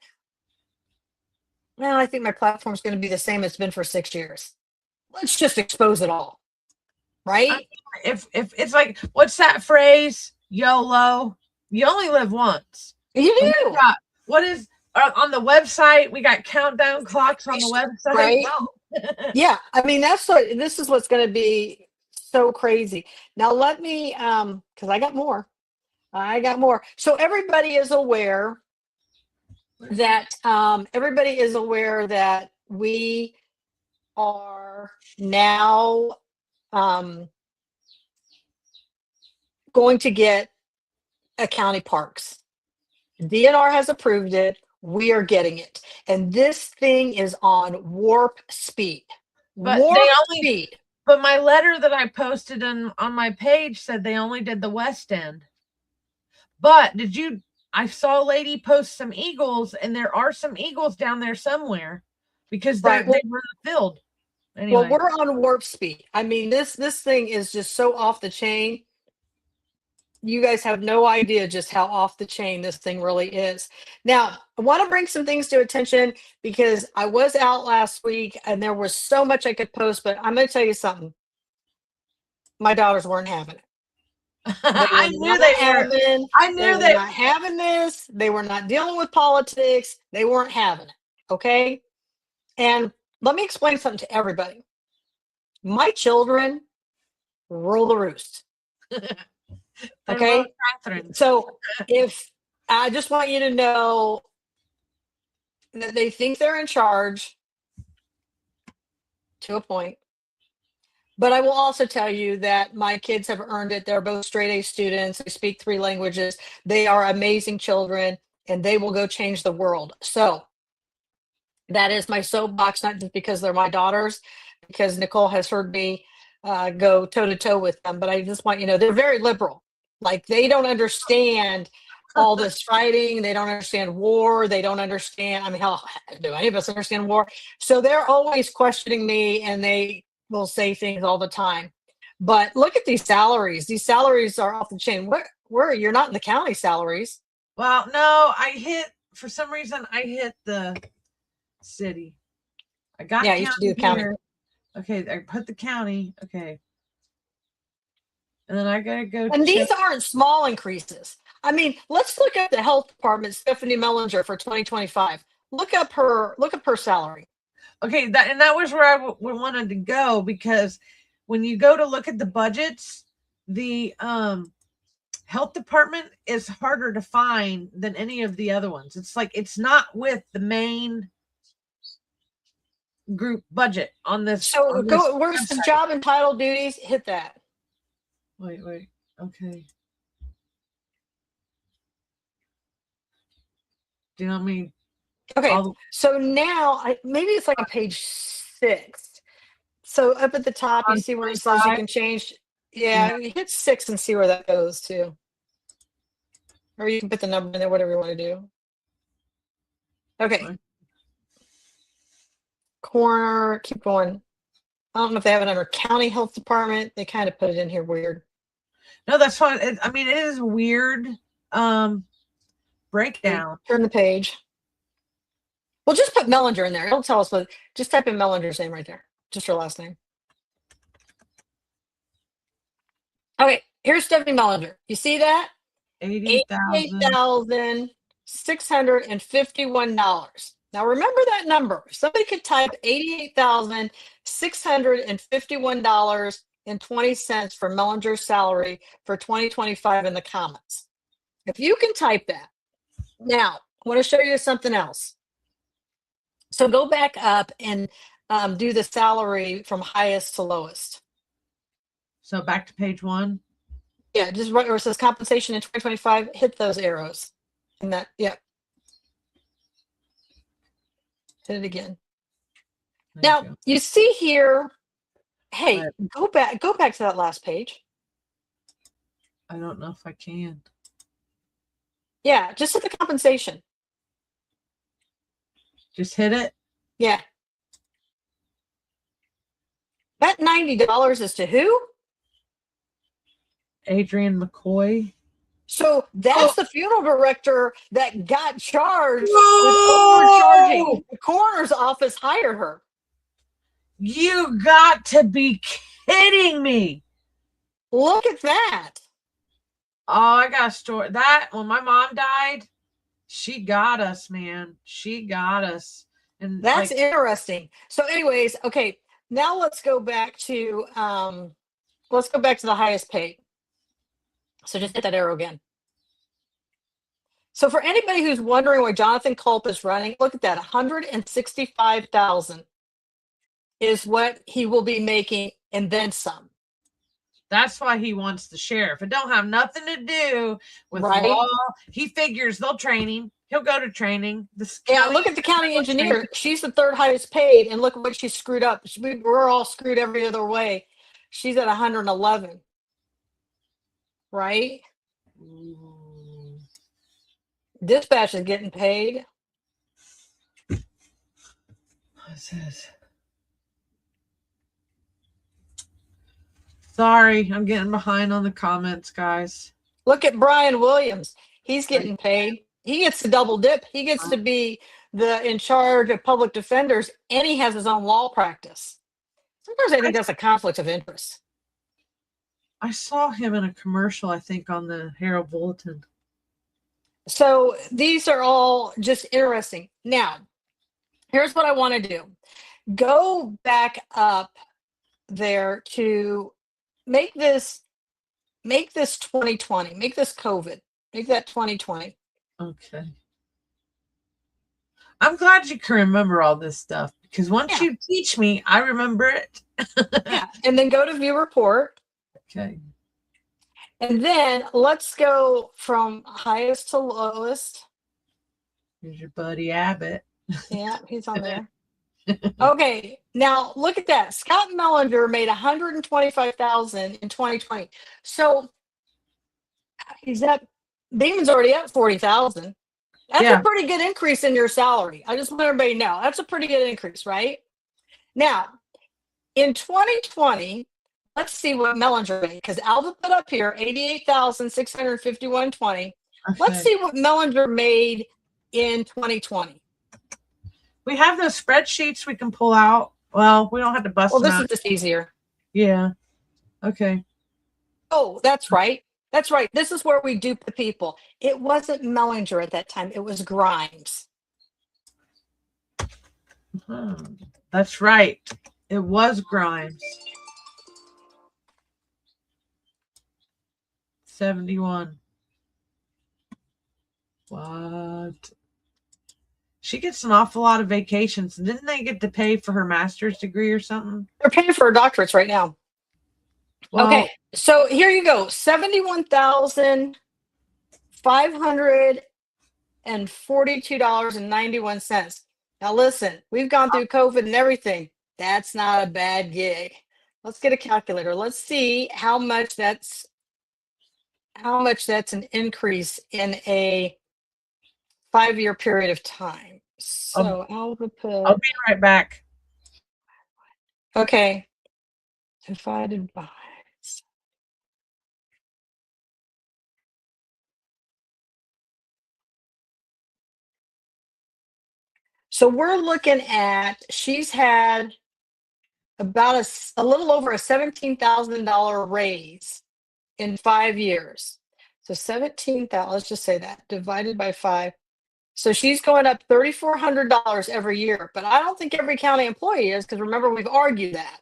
Speaker 7: I think my platform is going to be the same it's been for 6 years. Let's just expose it all, right?
Speaker 4: If it's like, what's that phrase? YOLO. You only live once.
Speaker 7: You do.
Speaker 4: What is on the website? We got countdown clocks on the website.
Speaker 7: Right? Yeah. I mean, this is what's going to be so crazy. Now let me, because I got more. So everybody is aware that we are now going to get a county parks. DNR has approved it. We are getting it. And this thing is on warp speed.
Speaker 4: But But my letter that I posted on my page said they only did the West End. But I saw a lady post some eagles, and there are some eagles down there somewhere because they were in the field. Anyway.
Speaker 7: Well, we're on warp speed. I mean, this thing is just so off the chain. You guys have no idea just how off the chain this thing really is. Now, I want to bring some things to attention because I was out last week and there was so much I could post, but I'm going to tell you something. My daughters weren't having it.
Speaker 4: I knew they were. I knew
Speaker 7: they were not having this. They were not dealing with politics. They weren't having it. Okay. And let me explain something to everybody. My children rule the roost. Okay. So if I just want you to know that they think they're in charge to a point, But I will also tell you that my kids have earned it. They're both straight A students. They speak 3 languages. They are amazing children, and they will go change the world. So that is my soapbox, not just because they're my daughters, because Nicole has heard me go toe to toe with them. But I just want you to know they're very liberal. Like they don't understand all this fighting. They don't understand war. They don't understand. I mean, hell, do any of us understand war? So they're always questioning me, and they will say things all the time. But look at these salaries. These salaries are off the chain. Where you're not in the county salaries.
Speaker 4: Well, no, for some reason I hit the city. I got
Speaker 7: Yeah, you should do the county.
Speaker 4: here. Okay, I put the county. Okay. And then I gotta go.
Speaker 7: And these aren't small increases. I mean, let's look at the health department, Stephanie Mellinger for 2025. Look up her salary.
Speaker 4: Okay, that was where I wanted to go, because when you go to look at the budgets, the health department is harder to find than any of the other ones. It's like it's not with the main group budget on this.
Speaker 7: So
Speaker 4: on
Speaker 7: go
Speaker 4: this
Speaker 7: where's the
Speaker 4: website.
Speaker 7: job and title duties? Hit that.
Speaker 4: Wait. Okay. Do you know what I mean?
Speaker 7: Okay. So now maybe it's like on page 6. So up at the top, you see where it says you can change. Yeah, you hit 6 and see where that goes to. Or you can put the number in there, whatever you want to do. Okay. Corner, keep going. I don't know if they have it under county health department. They kind of put it in here weird.
Speaker 4: No, that's fine. It is weird. Breakdown.
Speaker 7: Turn the page. Well, just put Mellinger in there. It'll tell us what. Just type in Mellinger's name right there. Just her last name. Okay, here's Stephanie Mellinger. You see that? $88,651. Now remember that number. If somebody could type $88,651.20 for Mellinger's salary for 2025 in the comments. If you can type that. Now, I want to show you something else. So go back up and do the salary from highest to lowest.
Speaker 4: So back to page 1.
Speaker 7: Yeah, just right where it says compensation in 2025, hit those arrows. And that, yeah. Hit it again. Now you see here, hey, go back to that last page.
Speaker 4: I don't know if I can.
Speaker 7: Yeah, just hit the compensation.
Speaker 4: Just hit it?
Speaker 7: Yeah. That $90 is to who?
Speaker 4: Adrian McCoy.
Speaker 7: So that's the funeral director that got charged with overcharging. The coroner's office hired her.
Speaker 4: You got to be kidding me.
Speaker 7: Look at that.
Speaker 4: Oh, I got a story. That when my mom died, she got us, man. She got us. And
Speaker 7: that's interesting. So anyways, okay, now let's go back to the highest paid. So just hit that arrow again. So for anybody who's wondering why Jonathan Culp is running, look at that. $165,000 is what he will be making, and then some.
Speaker 4: That's why he wants the sheriff. It don't have nothing to do with law. He figures they'll train him. He'll go to training.
Speaker 7: Yeah, look at the county engineer. She's the 3rd highest paid, and look at what she screwed up. We're all screwed every other way. She's at 111. Right? Dispatch is getting paid.
Speaker 4: What's this? Sorry, I'm getting behind on the comments, guys.
Speaker 7: Look at Brian Williams. He's getting paid. He gets to double dip. He gets to be in charge of public defenders, and he has his own law practice. Sometimes I think that's a conflict of interest.
Speaker 4: I saw him in a commercial, I think, on the Herald Bulletin.
Speaker 7: So these are all just interesting. Now, here's what I want to do. Go back up there to make this 2020. Make this COVID. Make that 2020.
Speaker 4: Okay. I'm glad you can remember all this stuff, because once you teach me, I remember it
Speaker 7: Yeah, and then go to view report.
Speaker 4: Okay.
Speaker 7: And then let's go from highest to lowest.
Speaker 4: Here's your buddy Abbott.
Speaker 7: Yeah, he's on there. Okay, now look at that. Scott Mellinger made $125,000 in 2020. So he's at Damon's already at 40,000. That's
Speaker 4: Yeah.
Speaker 7: a pretty good increase in your salary. I just want everybody to know that's a pretty good increase, right? Now, in 2020, let's see what Mellinger made because Alva put up here 88,651.20. Let's see what Mellinger made in 2020.
Speaker 4: We have those spreadsheets we can pull out. Well, we don't have to bust
Speaker 7: Well,
Speaker 4: them
Speaker 7: this
Speaker 4: out.
Speaker 7: is just easier.
Speaker 4: Yeah. Okay.
Speaker 7: Oh, that's right. That's right. This is where we dupe the people. It wasn't Mellinger at that time. It was Grimes.
Speaker 4: That's right. It was Grimes. 71. What? She gets an awful lot of vacations. Didn't they get to pay for her master's degree or something?
Speaker 7: They're paying for her doctorates right now.
Speaker 4: Well,
Speaker 7: Okay, so here you go. $71,542.91. Now listen, we've gone through COVID and everything. That's not a bad gig. Let's get a calculator. Let's see how much that's an increase in a 5-year period of time. So
Speaker 4: I'll be right back.
Speaker 7: okay, divided by. So we're looking at, she's had about a little over a $17,000 raise in 5 years. So 17,000, let's just say that, divided by 5. So she's going up $3,400 every year, but I don't think every county employee is, because remember, we've argued that.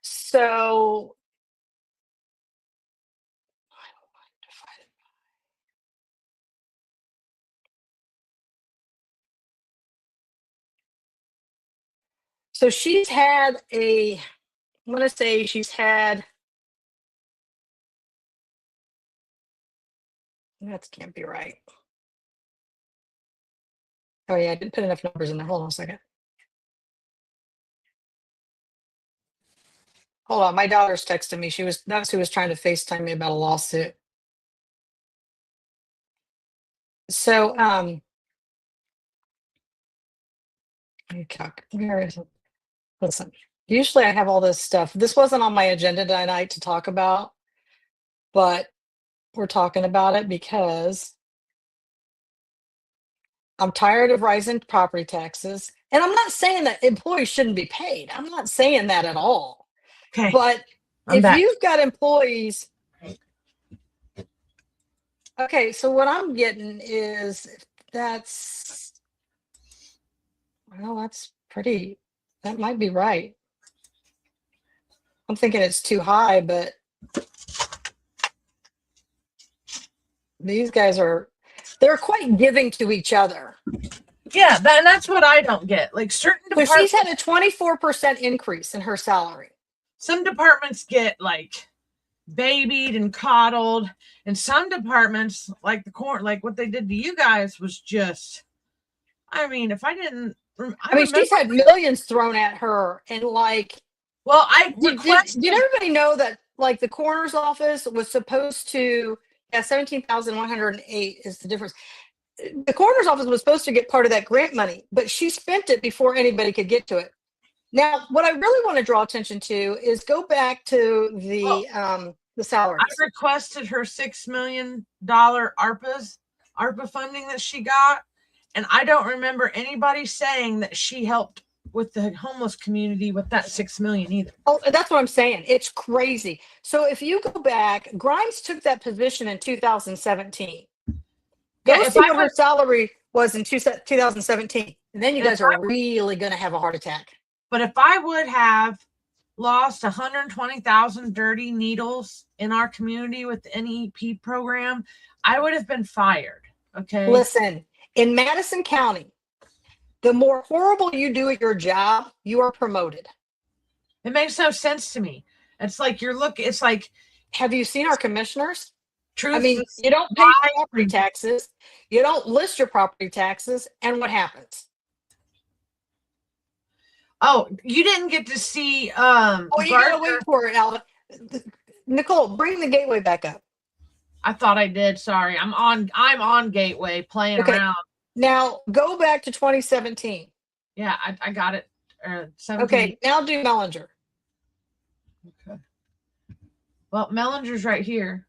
Speaker 7: So she's had I'm going to say she's had, that can't be right. Oh yeah, I didn't put enough numbers in there. Hold on a second. Hold on, my daughter's texting me. That's who was trying to FaceTime me about a lawsuit. So, listen, usually I have all this stuff. This wasn't on my agenda tonight to talk about, but we're talking about it because I'm tired of rising property taxes. And I'm not saying that employees shouldn't be paid. I'm not saying that at all.
Speaker 4: Okay.
Speaker 7: But
Speaker 4: I'm
Speaker 7: if
Speaker 4: back.
Speaker 7: you've got employees, okay, so what I'm getting is that's pretty, that might be right. I'm thinking it's too high, but these guys they're quite giving to each other.
Speaker 4: Yeah, that's what I don't get. Like certain
Speaker 7: So
Speaker 4: departments,
Speaker 7: she's had a 24% increase in her salary.
Speaker 4: some departments get like babied and coddled, and some departments, like the court, like what they did to you guys, was just. I mean, if I didn't,
Speaker 7: I mean, she's had millions thrown at her, and like,
Speaker 4: well, I
Speaker 7: did everybody know that like the coroner's office was supposed to, 17,108 is the difference. The coroner's office was supposed to get part of that grant money, but she spent it before anybody could get to it. Now, what I really want to draw attention to is go back to the salaries.
Speaker 4: I requested her $6 million ARPA funding that she got, and I don't remember anybody saying that she helped with the homeless community with that $6 million either.
Speaker 7: Oh, that's what I'm saying. It's crazy. So if you go back, Grimes took that position in 2017. Go see what her salary was in 2017, and then you guys are really going to have a heart attack.
Speaker 4: But if I would have lost 120,000 dirty needles in our community with the NEP program, I would have been fired. Okay.
Speaker 7: Listen, in Madison County, the more horrible you do at your job, you are promoted.
Speaker 4: It makes no sense to me. It's like it's like
Speaker 7: Have you seen our commissioners?
Speaker 4: truth.
Speaker 7: I mean,
Speaker 4: is
Speaker 7: you don't pay
Speaker 4: lie.
Speaker 7: property taxes. You don't list your property taxes. And what happens?
Speaker 4: Oh, you didn't get to see
Speaker 7: Oh, you gotta
Speaker 4: Gardner.
Speaker 7: wait for it, Alvin. Nicole, bring the gateway back up.
Speaker 4: I thought I did. Sorry. I'm on Gateway playing
Speaker 7: Okay.
Speaker 4: around.
Speaker 7: Now go back to 2017.
Speaker 4: Yeah, I got it. 17.
Speaker 7: Okay, now do Mellinger.
Speaker 4: Okay. Well, Mellinger's right here.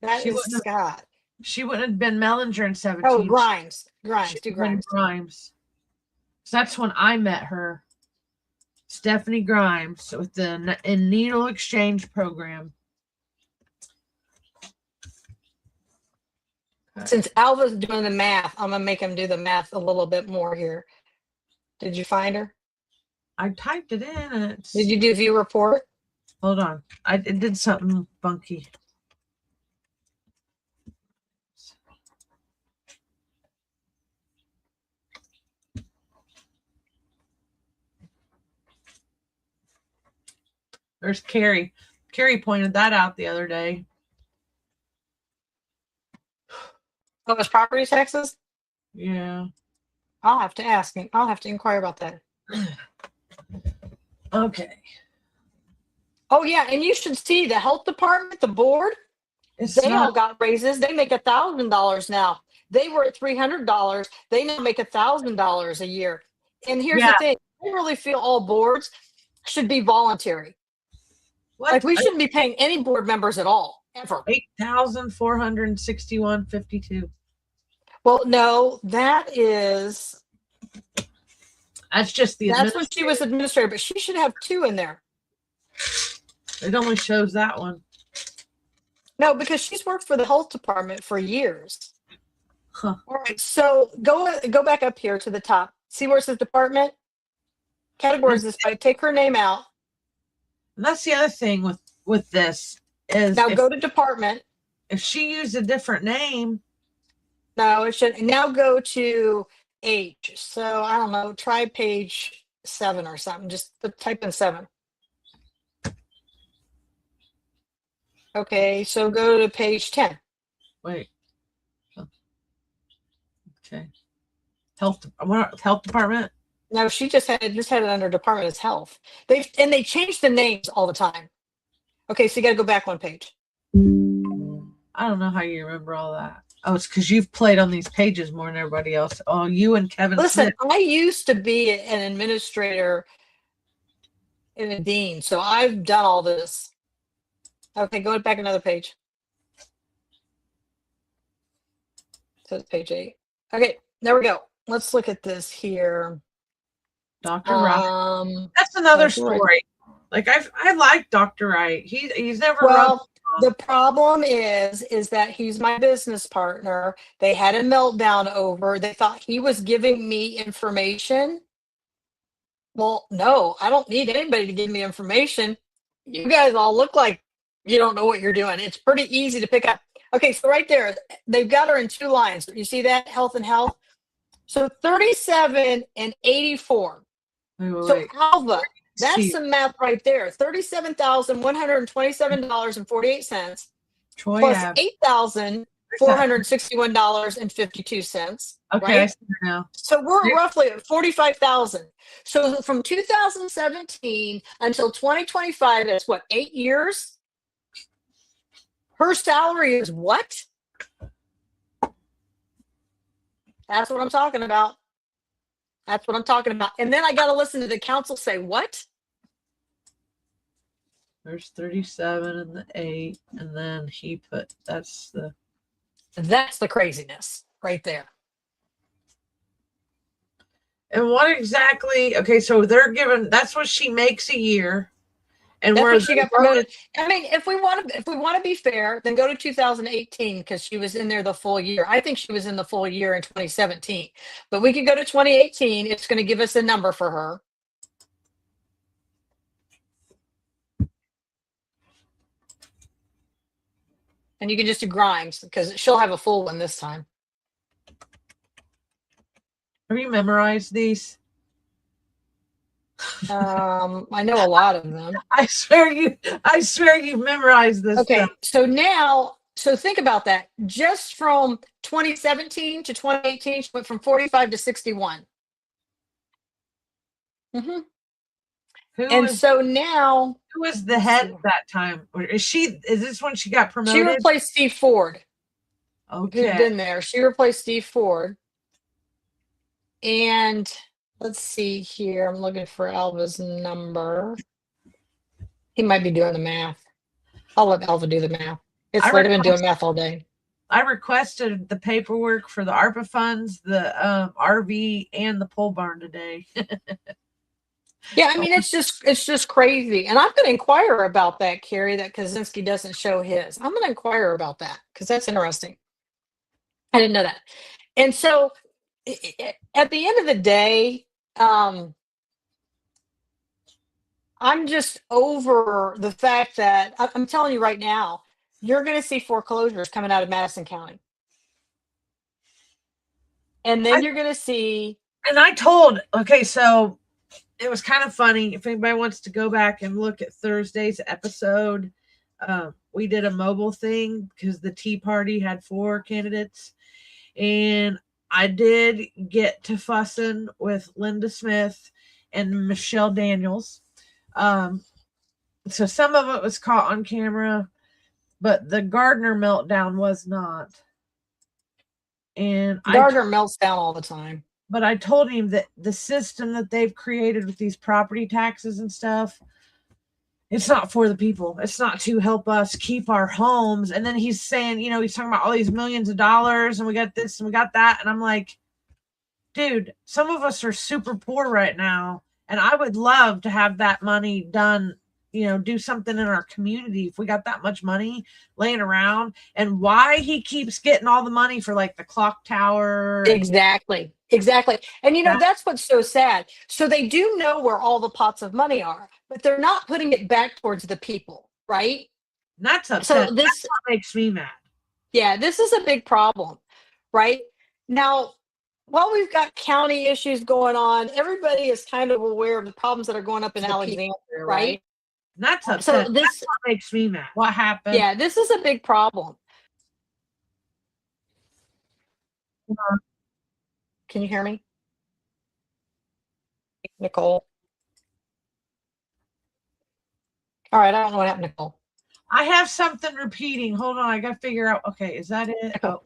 Speaker 7: That
Speaker 4: She
Speaker 7: is
Speaker 4: wouldn't have-
Speaker 7: Scott.
Speaker 4: She wouldn't have been Mellinger in 17.
Speaker 7: Oh, Grimes.
Speaker 4: She
Speaker 7: Do
Speaker 4: would have been
Speaker 7: Grimes.
Speaker 4: Grimes. So that's when I met her. Stephanie Grimes with the needle exchange program.
Speaker 7: Since Alva's doing the math, I'm gonna make him do the math a little bit more here. Did you find her?
Speaker 4: I typed it in and it's
Speaker 7: Did you do view report?
Speaker 4: hold on. It did something funky. There's Carrie. Carrie pointed that out the other day.
Speaker 7: Oh, it's property taxes?
Speaker 4: Yeah.
Speaker 7: I'll have to ask him. I'll have to inquire about that.
Speaker 4: Okay.
Speaker 7: Oh yeah, and you should see the health department, the board,
Speaker 4: It's
Speaker 7: they all
Speaker 4: not,
Speaker 7: got raises. They make $1,000 now. They were at $300. They now make $1,000 a year. And here's
Speaker 4: Yeah.
Speaker 7: the thing: I really feel all boards should be voluntary.
Speaker 4: what?
Speaker 7: Like we shouldn't be paying any board members at all, ever.
Speaker 4: 8,461.52.
Speaker 7: Well, no, that's
Speaker 4: That's just the
Speaker 7: when she was administrator, but she should have two in there.
Speaker 4: It only shows that one.
Speaker 7: No, because she's worked for the health department for years.
Speaker 4: Huh.
Speaker 7: All right, so go back up here to the top. See where it says department? Categories this way. Take her name out.
Speaker 4: And that's the other thing with this is
Speaker 7: Now go to department.
Speaker 4: if she used a different name,
Speaker 7: No, it should now go to H. So I don't know, try page 7 or something. Just type in 7. Okay, so go to page 10.
Speaker 4: wait. Oh. Okay. Health department.
Speaker 7: No, she just had it under department as health. They change the names all the time. Okay, so you got to go back one page.
Speaker 4: I don't know how you remember all that. Oh, it's because you've played on these pages more than everybody else. Oh, you and Kevin
Speaker 7: Listen,
Speaker 4: Smith.
Speaker 7: I used to be an administrator and a dean, so I've done all this. Okay, go back another page. So it's page 8. Okay, there we go. Let's look at this here.
Speaker 4: Dr. Wright. That's
Speaker 7: Dr.
Speaker 4: another
Speaker 7: Wright.
Speaker 4: story. Like I like Dr. Wright. He's never
Speaker 7: Well,
Speaker 4: rubbed
Speaker 7: the problem is that he's my business partner. They had a meltdown over. They thought he was giving me information. Well, no, I don't need anybody to give me information. You guys all look like you don't know what you're doing. It's pretty easy to pick up. Okay, so right there, they've got her in 2 lines. You see that? Health and health. So 37 and 84.
Speaker 4: Wait.
Speaker 7: So Alva, that's
Speaker 4: See.
Speaker 7: some math right there. $37,127.48
Speaker 4: Troy
Speaker 7: plus
Speaker 4: Ave.
Speaker 7: $8,461.52.
Speaker 4: Okay, I
Speaker 7: Right?
Speaker 4: see her now.
Speaker 7: So we're
Speaker 4: Yeah.
Speaker 7: roughly at 45,000. So from 2017 until 2025, that's what, 8 years? Her salary is what? That's what I'm talking about. That's what I'm talking about. And then I got to listen to the council say, what?
Speaker 4: There's 37 and the 8, and then he put that's the
Speaker 7: That's the craziness right there.
Speaker 4: and what exactly? Okay, so they're given that's what she makes a year, and
Speaker 7: That's
Speaker 4: where
Speaker 7: when she got promoted. I mean, if we want to be fair, then go to 2018 because she was in there the full year. I think she was in the full year in 2017, but we could go to 2018. It's going to give us a number for her. And you can just do Grimes because she'll have a full one this time.
Speaker 4: Have you memorized these?
Speaker 7: I know a lot of them.
Speaker 4: I swear you memorized this
Speaker 7: Okay,
Speaker 4: stuff.
Speaker 7: so now, so think about that. Just from 2017 to 2018, she went from 45 to 61. hmm
Speaker 4: Who
Speaker 7: And
Speaker 4: was
Speaker 7: so now
Speaker 4: the head at that time? Or is this when she got
Speaker 7: she
Speaker 4: promoted?
Speaker 7: replaced Steve Ford, who'd
Speaker 4: Okay.
Speaker 7: been there. She replaced Steve Ford. And let's see here. I'm looking for Alva's number. He might be doing the math. I'll let Alva do the math. It's late. I've been doing math all day.
Speaker 4: I requested the paperwork for the ARPA funds, the RV, and the pole barn today.
Speaker 7: Yeah, I mean, it's just crazy. And I'm going to inquire about that, Carrie, that Kaczynski doesn't show his. I'm going to inquire about that because that's interesting. I didn't know that. And so at the end of the day, I'm just over the fact that I'm telling you right now, you're going to see foreclosures coming out of Madison County. And then you're going to see.
Speaker 4: And I told, okay, so it was kind of funny. If anybody wants to go back and look at Thursday's episode, we did a mobile thing because the Tea Party had 4 candidates. And I did get to fussing with Linda Smith and Michelle Daniels. So some of it was caught on camera, but the Gardner meltdown was not. And
Speaker 7: Gardner melts down all the time.
Speaker 4: But I told him that the system that they've created with these property taxes and stuff, it's not for the people. It's not to help us keep our homes. And then he's saying, he's talking about all these millions of dollars and we got this and we got that. And I'm like, dude, some of us are super poor right now. And I would love to have that money done, do something in our community if we got that much money laying around. And why he keeps getting all the money for like the clock tower.
Speaker 7: Exactly. And that's what's so sad. So they do know where all the pots of money are, but they're not putting it back towards the people, right?
Speaker 4: That's upset.
Speaker 7: So
Speaker 4: that's what makes me mad.
Speaker 7: Yeah, this is a big problem, right? Now, while we've got county issues going on, everybody is kind of aware of the problems that are going up in Alexandria, right?
Speaker 4: That's upset.
Speaker 7: So this
Speaker 4: that's what makes me mad. What happened?
Speaker 7: Yeah, this is a big problem. Can you hear me, Nicole? All right, I don't know what happened, Nicole.
Speaker 4: I have something repeating. Hold on, I got to figure out. Okay, is that it? Oh.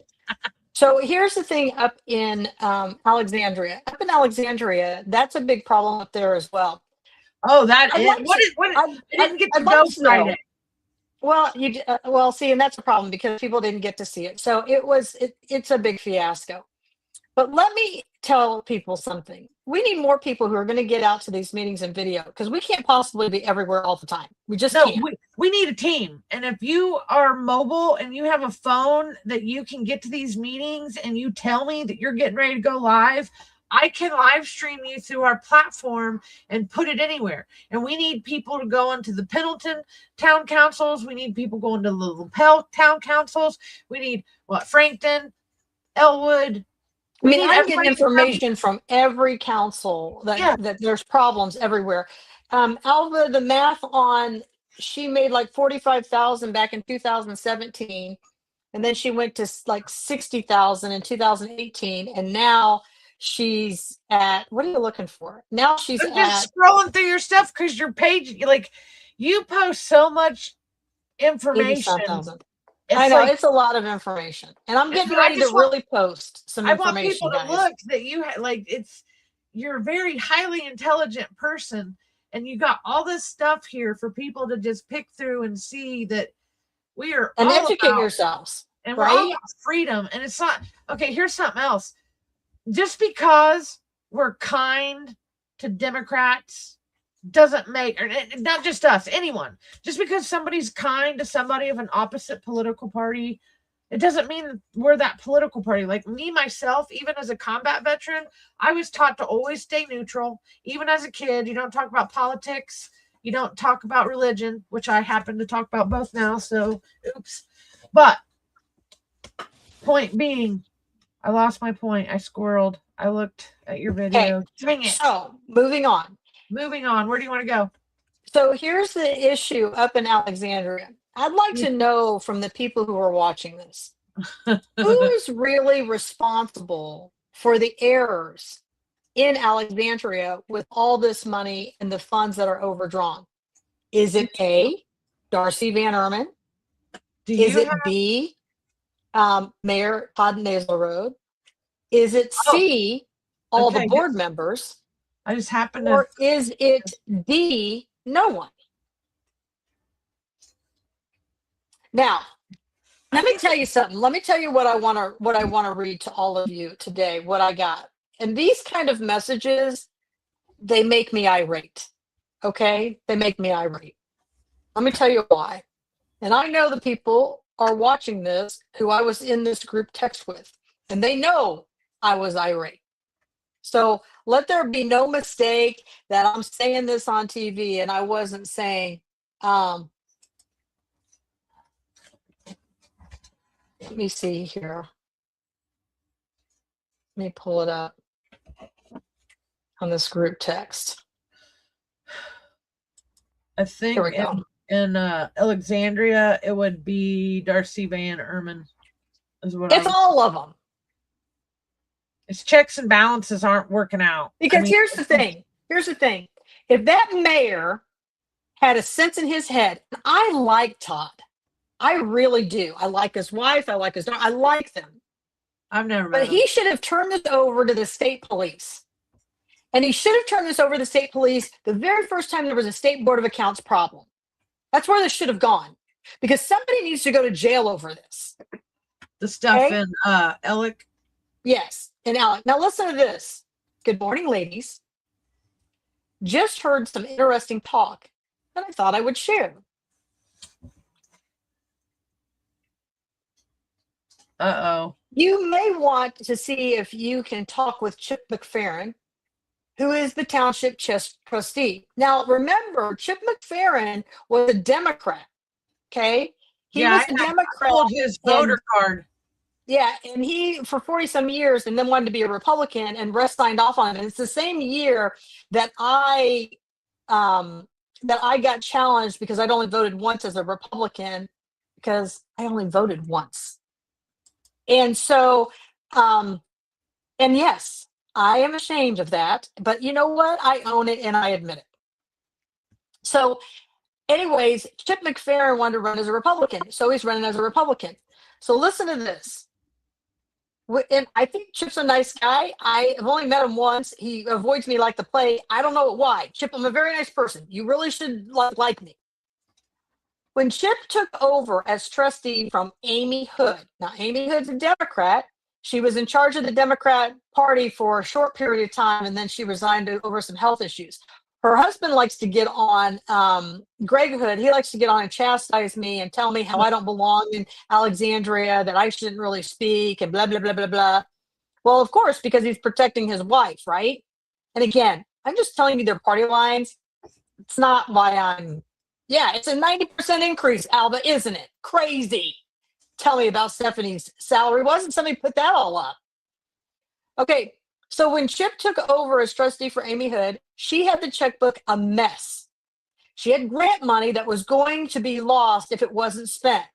Speaker 7: So here's the thing up in Alexandria. Up in Alexandria, that's a big problem up there as well.
Speaker 4: Oh, that is. I didn't get to go Friday.
Speaker 7: Well, see, and that's a problem because people didn't get to see it. So it's a big fiasco. But let me tell people something. We need more people who are going to get out to these meetings and video because we can't possibly be everywhere all the time. We just can't.
Speaker 4: We need a team. And if you are mobile and you have a phone that you can get to these meetings and you tell me that you're getting ready to go live, I can live stream you through our platform and put it anywhere. And we need people to go into the Pendleton town councils. We need people going to the LaPel town councils. We need Frankton, Elwood.
Speaker 7: I'm getting information from every council that there's problems everywhere. Alva, the math on, she made like 45,000 back in 2017. And then she went to like 60,000 in 2018. And now she's at, what are you looking for? Now she's
Speaker 4: just scrolling through your stuff because your page, you post so much information.
Speaker 7: I know it's a lot of information, and I'm getting ready to really post some information.
Speaker 4: I want people to look that you you're a very highly intelligent person, and you got all this stuff here for people to just pick through and see that we are
Speaker 7: and
Speaker 4: all
Speaker 7: educate
Speaker 4: about,
Speaker 7: yourselves.
Speaker 4: And we're all about freedom, and it's not okay. Here's something else. Just because we're kind to Democrats doesn't make, or not just us, anyone. Just because somebody's kind to somebody of an opposite political party, it doesn't mean that we're that political party. Like me, myself, even as a combat veteran, I was taught to always stay neutral. Even as a kid, you don't talk about politics. You don't talk about religion, which I happen to talk about both now. So, oops. But point being, I lost my point. I squirreled. I looked at your video.
Speaker 7: Okay. So moving on.
Speaker 4: moving on. Where do you want to go?
Speaker 7: So here's the issue up in Alexandria. I'd like to know from the people who are watching this, who is really responsible for the errors in Alexandria with all this money and the funds that are overdrawn? Is it A, Darcy Van Erman? Is it B, Mayor Todd Naselroad? Is it C, all the
Speaker 4: okay,
Speaker 7: board members?
Speaker 4: I just happened to.
Speaker 7: Or is it D, no one? Now, let me tell you something. Let me tell you what I want to read to all of you today, what I got. And these kind of messages, they make me irate. Okay? They make me irate. Let me tell you why. And I know the people are watching this who I was in this group text with, and they know I was irate. So let there be no mistake that I'm saying this on TV and I wasn't saying, let me see here. Let me pull it up on this group text.
Speaker 4: I think
Speaker 7: Here we go.
Speaker 4: in Alexandria, it would be Darcy Van Erman. Is what
Speaker 7: It's all of them.
Speaker 4: It's checks and balances aren't working out.
Speaker 7: Because here's the thing. Here's the thing. If that mayor had a sense in his head, and I like Todd. I really do. I like his wife. I like his daughter. I like them.
Speaker 4: I've never met
Speaker 7: But
Speaker 4: him.
Speaker 7: he should have turned this over to the state police. And he should have turned this over to the state police the very first time there was a state board of accounts problem. That's where this should have gone. Because somebody needs to go to jail over this.
Speaker 4: The stuff
Speaker 7: Okay?
Speaker 4: in Alec.
Speaker 7: Yes. And Alec, now listen to this. Good morning, ladies. Just heard some interesting talk that I thought I would share.
Speaker 4: Uh-oh.
Speaker 7: You may want to see if you can talk with Chip McFerrin, who is the township trustee. Now, remember, Chip McFerrin was a Democrat, okay? He was a Democrat.
Speaker 4: Pulled his voter card.
Speaker 7: Yeah, and he, for 40-some years, and then wanted to be a Republican and Russ signed off on it. And it's the same year that I got challenged because I'd only voted once as a Republican because I only voted once. And so, and yes, I am ashamed of that, but you know what? I own it and I admit it. So anyways, Chip McFerrin wanted to run as a Republican. So he's running as a Republican. So listen to this. And I think Chip's a nice guy. I have only met him once. He avoids me like the plague. I don't know why. Chip, I'm a very nice person. You really should like me. When Chip took over as trustee from Amy Hood, now Amy Hood's a Democrat. She was in charge of the Democrat Party for a short period of time, and then she resigned over some health issues. Her husband likes to get on, Greg Hood, he likes to get on and chastise me and tell me how I don't belong in Alexandria, that I shouldn't really speak, and blah, blah, blah, blah, blah. Well, of course, because he's protecting his wife, right? And again, I'm just telling you their party lines. It's not why yeah, it's a 90% increase, Alba, isn't it? Crazy. Tell me about Stephanie's salary. Wasn't somebody put that all up? Okay, so when Chip took over as trustee for Amy Hood, she had the checkbook a mess. She had grant money that was going to be lost if it wasn't spent.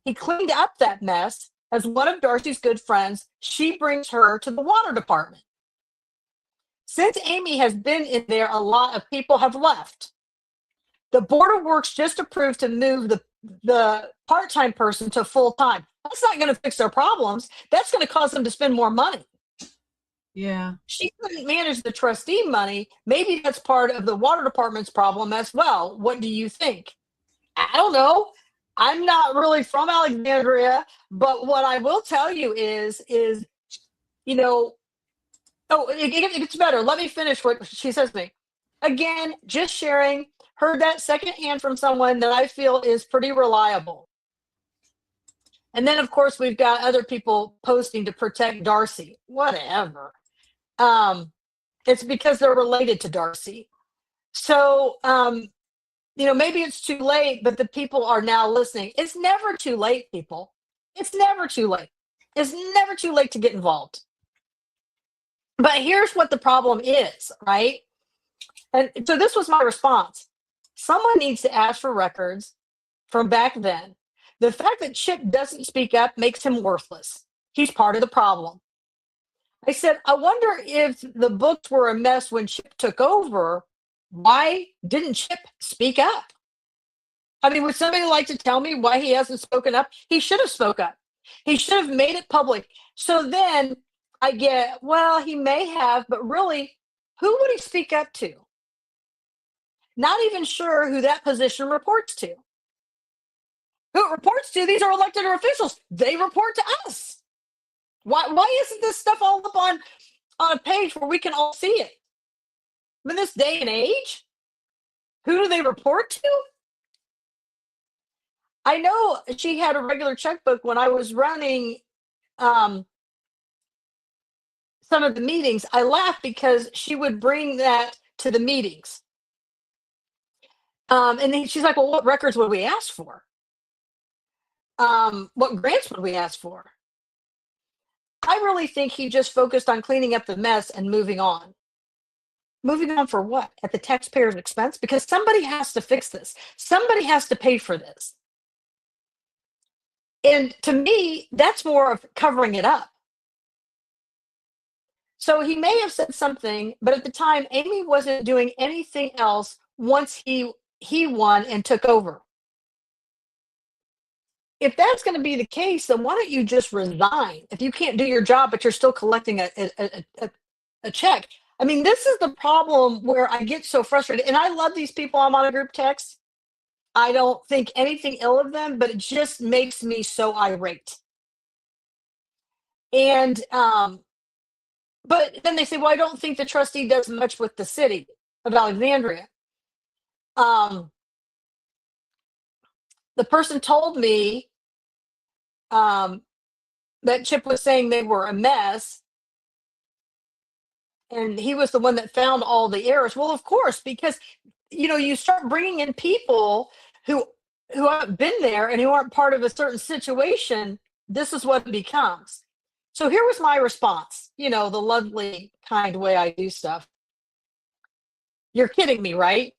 Speaker 7: He cleaned up that mess. As one of Darcy's good friends, she brings her to the water department. Since Amy has been in there, a lot of people have left. The Board of Works just approved to move the part-time person to full-time. That's not going to fix their problems. That's going to cause them to spend more money.
Speaker 4: Yeah.
Speaker 7: She couldn't manage the trustee money. Maybe that's part of the water department's problem as well. What do you think? I don't know. I'm not really from Alexandria, but what I will tell you is, you know, it gets better. Let me finish what she says to me. Again, just sharing. Heard that secondhand from someone that I feel is pretty reliable. And then, of course, we've got other people posting to protect Darcy. Whatever. It's because they're related to Darcy. So, you know, maybe it's too late, but the people are now listening. It's never too late, people. It's never too late. It's never too late to get involved. But here's what the problem is, right? And so this was my response. Someone needs to ask for records from back then. The fact that Chip doesn't speak up makes him worthless. He's part of the problem. I said, I wonder if the books were a mess when Chip took over. Why didn't Chip speak up? I mean, would somebody like to tell me why he hasn't spoken up? He should have spoke up. He should have made it public. So then I get, well, he may have, but really, who would he speak up to? Not even sure who that position reports to. Who it reports to? These are elected officials. They report to us. Why isn't this stuff all up on a page where we can all see it? In this day and age, who do they report to? I know she had a regular checkbook when I was running some of the meetings. I laughed because she would bring that to the meetings. And then she's like, well, what records would we ask for? What grants would we ask for? I really think he just focused on cleaning up the mess and moving on. Moving on for what? At the taxpayer's expense? Because somebody has to fix this. Somebody has to pay for this. And to me, that's more of covering it up. So he may have said something, but at the time, Amy wasn't doing anything else once he won and took over. If that's going to be the case, then why don't you just resign? If you can't do your job, but you're still collecting a check. I mean, this is the problem where I get so frustrated. And I love these people I'm on a group text. I don't think anything ill of them, but it just makes me so irate. And, but then they say, well, I don't think the trustee does much with the city of Alexandria. The person told me that Chip was saying they were a mess. And he was the one that found all the errors. Well, of course, because, you start bringing in people who haven't been there and who aren't part of a certain situation. This is what it becomes. So here was my response, the lovely, kind way I do stuff. You're kidding me, right?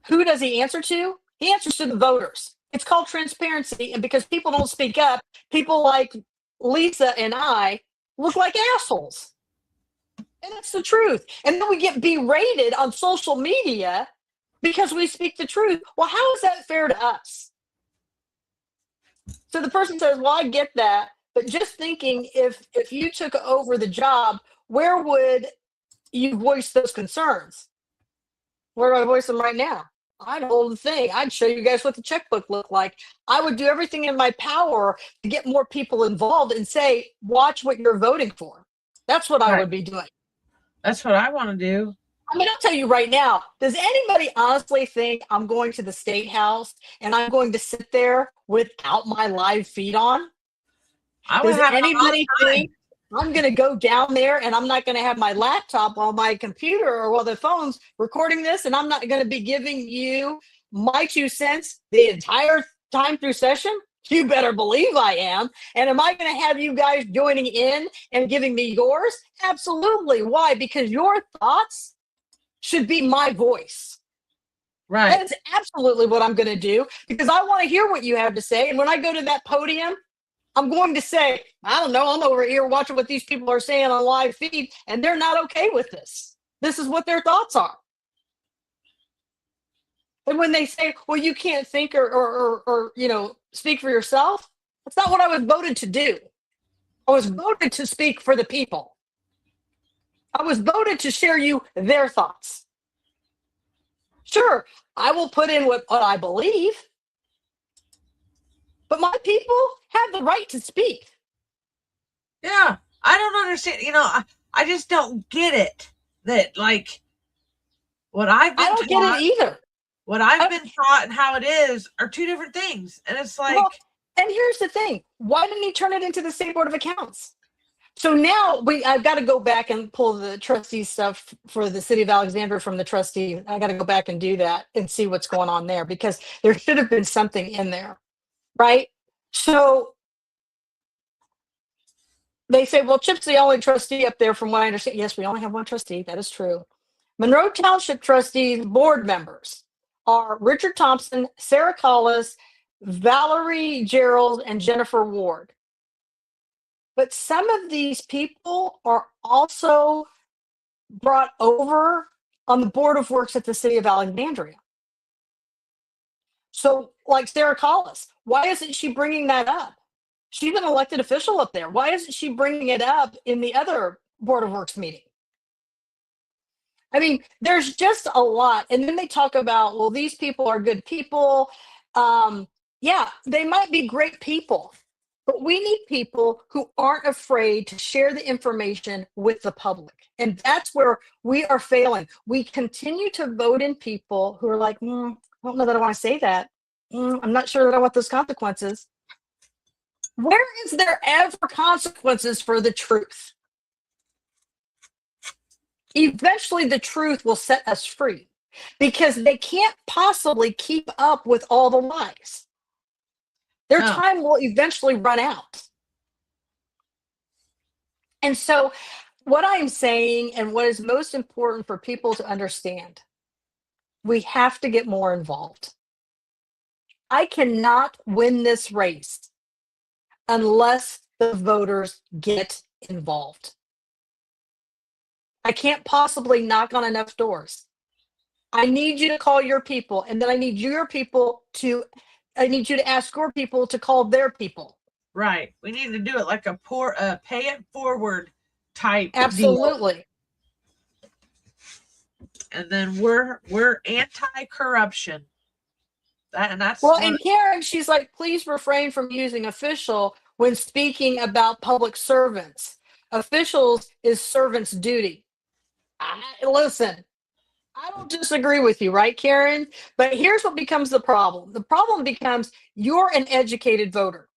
Speaker 7: Who does he answer to? He answers to the voters. It's called transparency. And because people don't speak up, people like Lisa and I look like assholes. And that's the truth. And then we get berated on social media because we speak the truth. Well, how is that fair to us? So the person says, well, I get that. But just thinking, if you took over the job, where would you voice those concerns? Where do I voice them right now? I'd hold the thing. I'd show you guys what the checkbook looked like. I would do everything in my power to get more people involved and say, watch what you're voting for. That's what I would be doing.
Speaker 4: That's what I want to do.
Speaker 7: I mean, I'll tell you right now, does anybody honestly think I'm going to the State House and I'm going to sit there without my live feed on? Does anybody think I'm going to go down there and I'm not going to have my laptop on my computer or the phone's recording this and I'm not going to be giving you my 2 cents the entire time through session? You better believe I am. And am I going to have you guys joining in and giving me yours? Absolutely. Why? Because your thoughts should be my voice.
Speaker 4: Right.
Speaker 7: That's absolutely what I'm going to do because I want to hear what you have to say. And when I go to that podium, I'm going to say, I don't know, I'm over here watching what these people are saying on live feed, and they're not okay with this. This is what their thoughts are. And when they say, well, you can't think or speak for yourself, that's not what I was voted to do. I was voted to speak for the people. I was voted to share you their thoughts. Sure, I will put in what I believe, but my people have the right to speak.
Speaker 4: Yeah, I don't understand. I just don't get it. That what I've been
Speaker 7: I don't get it either.
Speaker 4: What I've been taught and how it is are two different things. And it's like,
Speaker 7: well, and here's the thing. Why didn't he turn it into the State Board of Accounts? So now I've got to go back and pull the trustee stuff for the city of Alexandria from the trustee. I got to go back and do that and see what's going on there because there should have been something in there, right? So they say, well, Chip's the only trustee up there from what I understand. Yes, we only have one trustee. That is true. Monroe Township Trustees board members are Richard Thompson, Sarah Collis, Valerie Gerald, and Jennifer Ward. But some of these people are also brought over on the Board of Works at the City of Alexandria. So, like Sarah Collis, why isn't she bringing that up? She's an elected official up there. Why isn't she bringing it up in the other Board of Works meeting? I mean, there's just a lot. And then they talk about, well, these people are good people. Yeah, they might be great people, but we need people who aren't afraid to share the information with the public. And that's where we are failing. We continue to vote in people who are like, I don't know that I want to say that. I'm not sure that I want those consequences. Where is there ever consequences for the truth? Eventually, the truth will set us free because they can't possibly keep up with all the lies. Their time will eventually run out. And so, what I'm saying and what is most important for people to understand, we have to get more involved. I cannot win this race unless the voters get involved. I can't possibly knock on enough doors. I need you to call your people, and then I need you to ask your people to call their people.
Speaker 4: Right. We need to do it like a pay it forward type
Speaker 7: Absolutely.
Speaker 4: deal. And then we're anti-corruption. That's
Speaker 7: and Karen, she's like, please refrain from using official when speaking about public servants. Officials is servant's duty. Listen, I don't disagree with you, right, Karen? But here's what becomes the problem. The problem becomes you're an educated voter.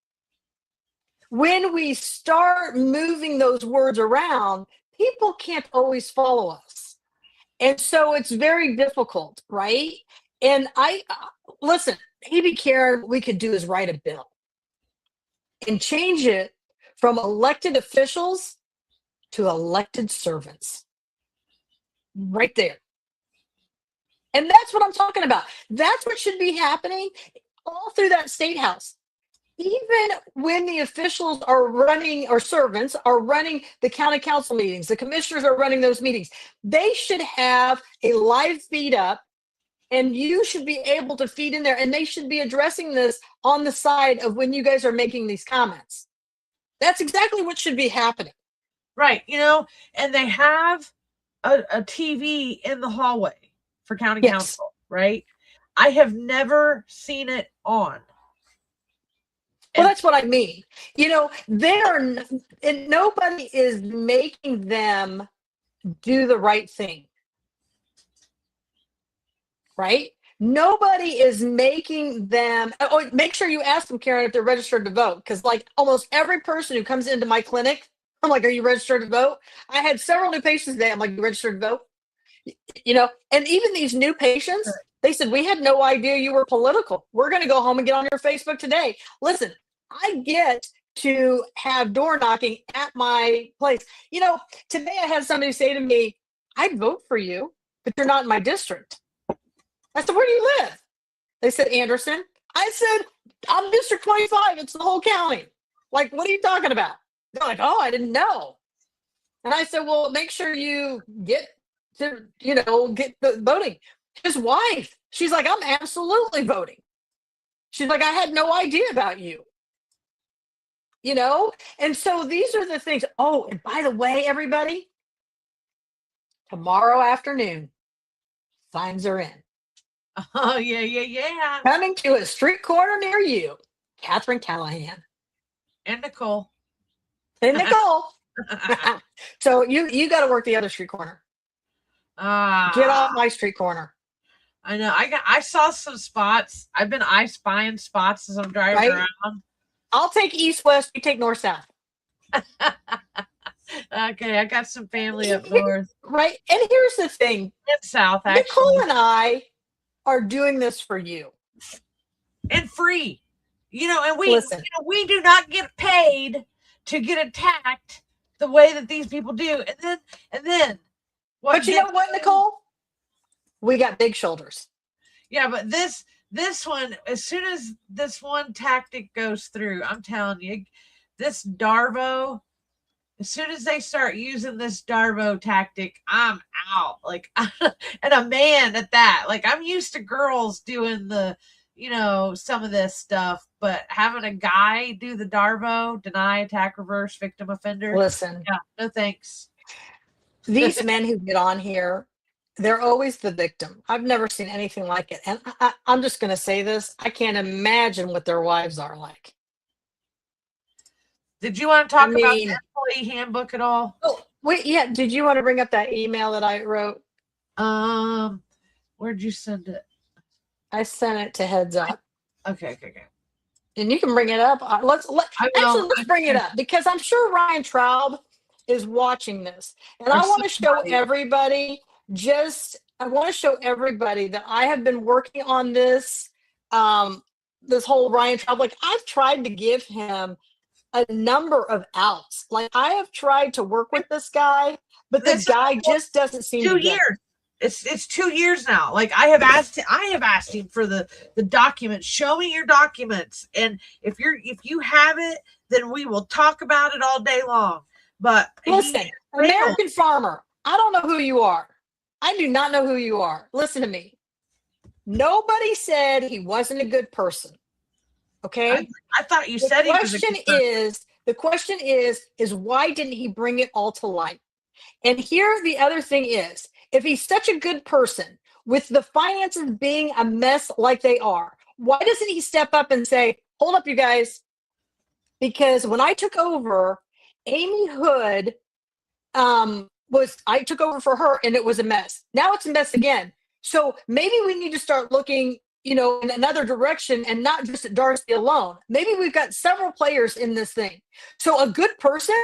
Speaker 7: When we start moving those words around, people can't always follow us. And so it's very difficult, right? And listen, maybe, Karen, we could do is write a bill and change it from elected officials to elected servants. Right there. And that's what I'm talking about. That's what should be happening all through that state house. Even when the officials are running, or servants are running the county council meetings, the commissioners are running those meetings, they should have a live feed up, and you should be able to feed in there, and they should be addressing this on the side of when you guys are making these comments. That's exactly what should be happening.
Speaker 4: Right. And they have a TV in the hallway for county council, right? I have never seen it on.
Speaker 7: Well, that's what I mean. And nobody is making them do the right thing. Right? Nobody is making them. Oh, make sure you ask them, Karen, if they're registered to vote. Because like almost every person who comes into my clinic, I'm like, are you registered to vote? I had several new patients today. I'm like, you registered to vote? And even these new patients, they said, we had no idea you were political. We're going to go home and get on your Facebook today. Listen, I get to have door knocking at my place. Today I had somebody say to me, I'd vote for you, but you're not in my district. I said, where do you live? They said, Anderson. I said, I'm District 25. It's the whole county. Like, what are you talking about? They're like, oh, I didn't know. And I said, well, make sure you get to, get the voting. His wife, she's like, I'm absolutely voting. She's like, I had no idea about you. And so these are the things. Oh, and by the way, everybody, tomorrow afternoon, signs are in.
Speaker 4: Oh, yeah.
Speaker 7: Coming to a street corner near you, Catherine Callahan.
Speaker 4: And Nicole.
Speaker 7: So you got to work the other street corner. Get off my street corner.
Speaker 4: I know. I saw some spots. I've been spying spots as I'm driving around.
Speaker 7: I'll take east-west. You take north-south.
Speaker 4: Okay, I got some family up north.
Speaker 7: Right. And here's the thing.
Speaker 4: And south, actually.
Speaker 7: Nicole and I are doing this for you.
Speaker 4: And free. And we do not get paid to get attacked the way that these people do. And then
Speaker 7: But you know what, Nicole? We got big shoulders.
Speaker 4: Yeah, but this one, as soon as this one tactic goes through, I'm telling you, this Darvo, as soon as they start using this Darvo tactic, I'm out. Like, and a man at that. Like, I'm used to girls doing the, some of this stuff, but having a guy do the Darvo, deny, attack, reverse, victim, offender.
Speaker 7: Listen,
Speaker 4: Yeah, no thanks.
Speaker 7: these men who get on here, they're always the victim. I've never seen anything like it. And I'm just going to say this. I can't imagine what their wives are like.
Speaker 4: Did you want to talk about the employee handbook at all?
Speaker 7: Oh, wait, yeah. Did you want to bring up that email that I wrote?
Speaker 4: Where'd you send it?
Speaker 7: I sent it to Heads Up.
Speaker 4: Okay.
Speaker 7: And you can bring it up. Let's bring it up, because I'm sure Ryan Troub is watching this. And I want to show everybody that I have been working on this, this whole Ryan Troub. Like, I've tried to give him a number of outs. Like, I have tried to work with this guy, but this guy just doesn't seem to get it.
Speaker 4: It's 2 years now. Like, I have asked him for the documents. Show me your documents. And if you have it, then we will talk about it all day long. But
Speaker 7: listen, American Farmer, I don't know who you are. I do not know who you are. Listen to me. Nobody said he wasn't a good person. Okay?
Speaker 4: I thought you said he was a good person.
Speaker 7: The question is why didn't he bring it all to light? And here the other thing is, if he's such a good person, with the finances being a mess like they are, why doesn't he step up and say, hold up, you guys? Because when I took over, Amy Hood, I took over for her and it was a mess. Now it's a mess again. So maybe we need to start looking, in another direction, and not just at Darcy alone. Maybe we've got several players in this thing. So a good person,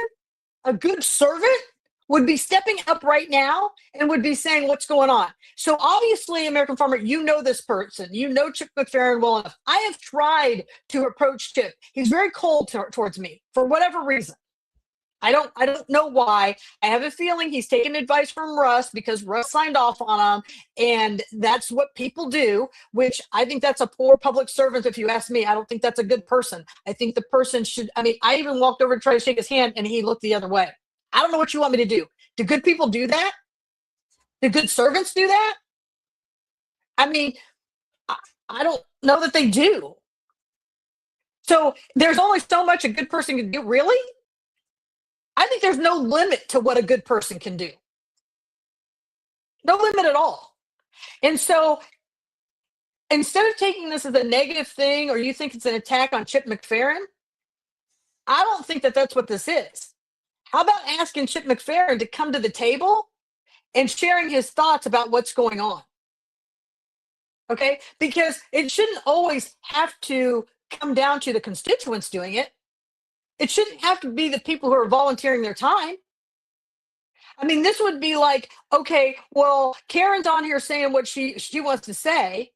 Speaker 7: a good servant, would be stepping up right now and would be saying, what's going on? So obviously, American Farmer, you know this person. You know Chip McFerrin well enough. I have tried to approach Chip. He's very cold towards me for whatever reason. I don't know why. I have a feeling he's taking advice from Russ, because Russ signed off on him, and that's what people do, which I think that's a poor public servant, if you ask me. I don't think that's a good person. I think the person should, I even walked over to try to shake his hand and he looked the other way. I don't know what you want me to do. Do good people do that? Do good servants do that? I don't know that they do. So there's only so much a good person can do. Really? I think there's no limit to what a good person can do. No limit at all. And so instead of taking this as a negative thing, or you think it's an attack on Chip McFerrin, I don't think that that's what this is. How about asking Chip McFerrin to come to the table and sharing his thoughts about what's going on? Okay? Because it shouldn't always have to come down to the constituents doing it. It shouldn't have to be the people who are volunteering their time. This would be like, okay, well, Karen's on here saying what she wants to say,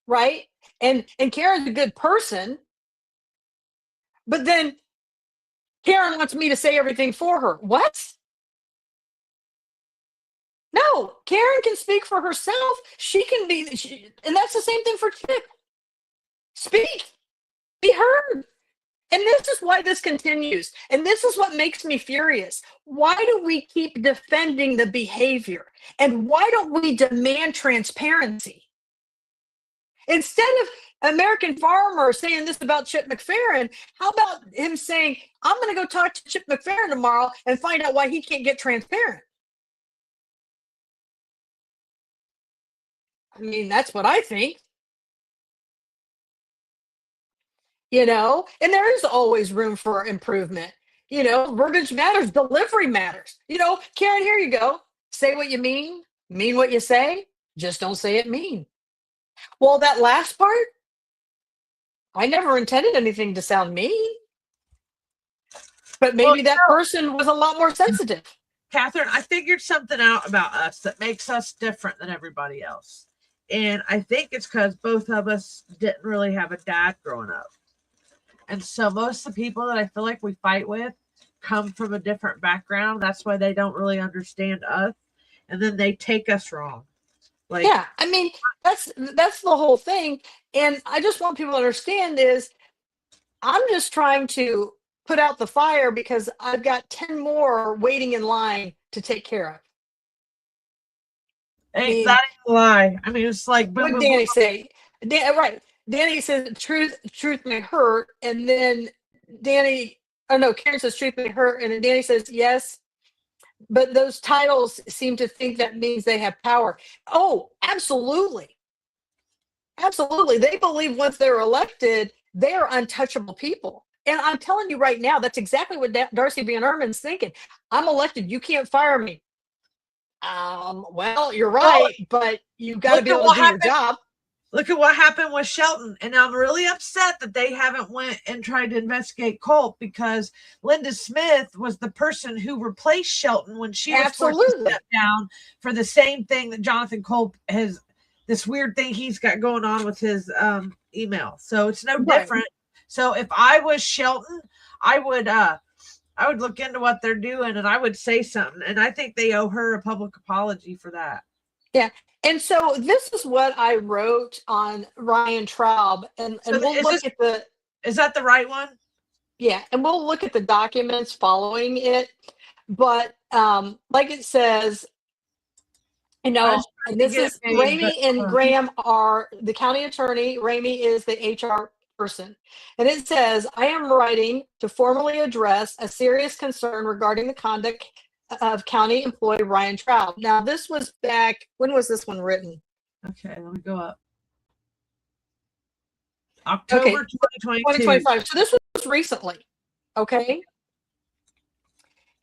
Speaker 7: right? And Karen's a good person, but then Karen wants me to say everything for her. What? No, Karen can speak for herself. She can be, and that's the same thing for Chip. Speak, be heard. And this is why this continues. And this is what makes me furious. Why do we keep defending the behavior? And why don't we demand transparency? Instead of American Farmer saying this about Chip McFerrin, how about him saying, I'm going to go talk to Chip McFerrin tomorrow and find out why he can't get transparent? That's what I think. And there is always room for improvement. Verbiage matters, delivery matters. Karen, here you go. Say what you mean what you say, just don't say it mean. Well, that last part, I never intended anything to sound mean. But maybe that person was a lot more sensitive.
Speaker 4: Catherine, I figured something out about us that makes us different than everybody else. And I think it's because both of us didn't really have a dad growing up. And so most of the people that I feel like we fight with come from a different background. That's why they don't really understand us. And then they take us wrong. Like,
Speaker 7: Yeah, I mean, that's the whole thing. And I just want people to understand is I'm just trying to put out the fire because I've got 10 more waiting in line to take care of. I
Speaker 4: ain't
Speaker 7: mean,
Speaker 4: that ain't a lie. I mean, it's like boom,
Speaker 7: what did
Speaker 4: boom, boom.
Speaker 7: Danny say? Right. Danny says truth may hurt. And then Karen says truth may hurt. And then Danny says, yes, but those titles seem to think that means they have power. Oh, absolutely. Absolutely. They believe once they're elected, they are untouchable people. And I'm telling you right now, that's exactly what Darcy Van Erman's thinking. I'm elected. You can't fire me. Well, you're right, but you've got to
Speaker 4: Look
Speaker 7: be
Speaker 4: at
Speaker 7: able to
Speaker 4: what
Speaker 7: do your
Speaker 4: happened.
Speaker 7: job.
Speaker 4: Look at what happened with Shelton. And I'm really upset that they haven't went and tried to investigate Colt, because Linda Smith was the person who replaced Shelton when she was forced to
Speaker 7: Absolutely.
Speaker 4: step down for the same thing that Jonathan Colt has, this weird thing he's got going on with his email. So it's no
Speaker 7: Right.
Speaker 4: different. So if I was Shelton, I would look into what they're doing, and I would say something. And I think they owe her a public apology for that.
Speaker 7: Yeah. And so this is what I wrote on Ryan Troub, and
Speaker 4: So
Speaker 7: we'll look at the
Speaker 4: is that the right one?
Speaker 7: yeah, and we'll look at the documents following it. But like it says, and this is Ramey and Graham are the county attorney. Ramey is the HR person. And it says, I am writing to formally address a serious concern regarding the conduct of county employee Ryan Troub. Now, this was back, when was this one written?
Speaker 4: Okay, let me go up. October 2022.
Speaker 7: 2025. So this was recently. Okay.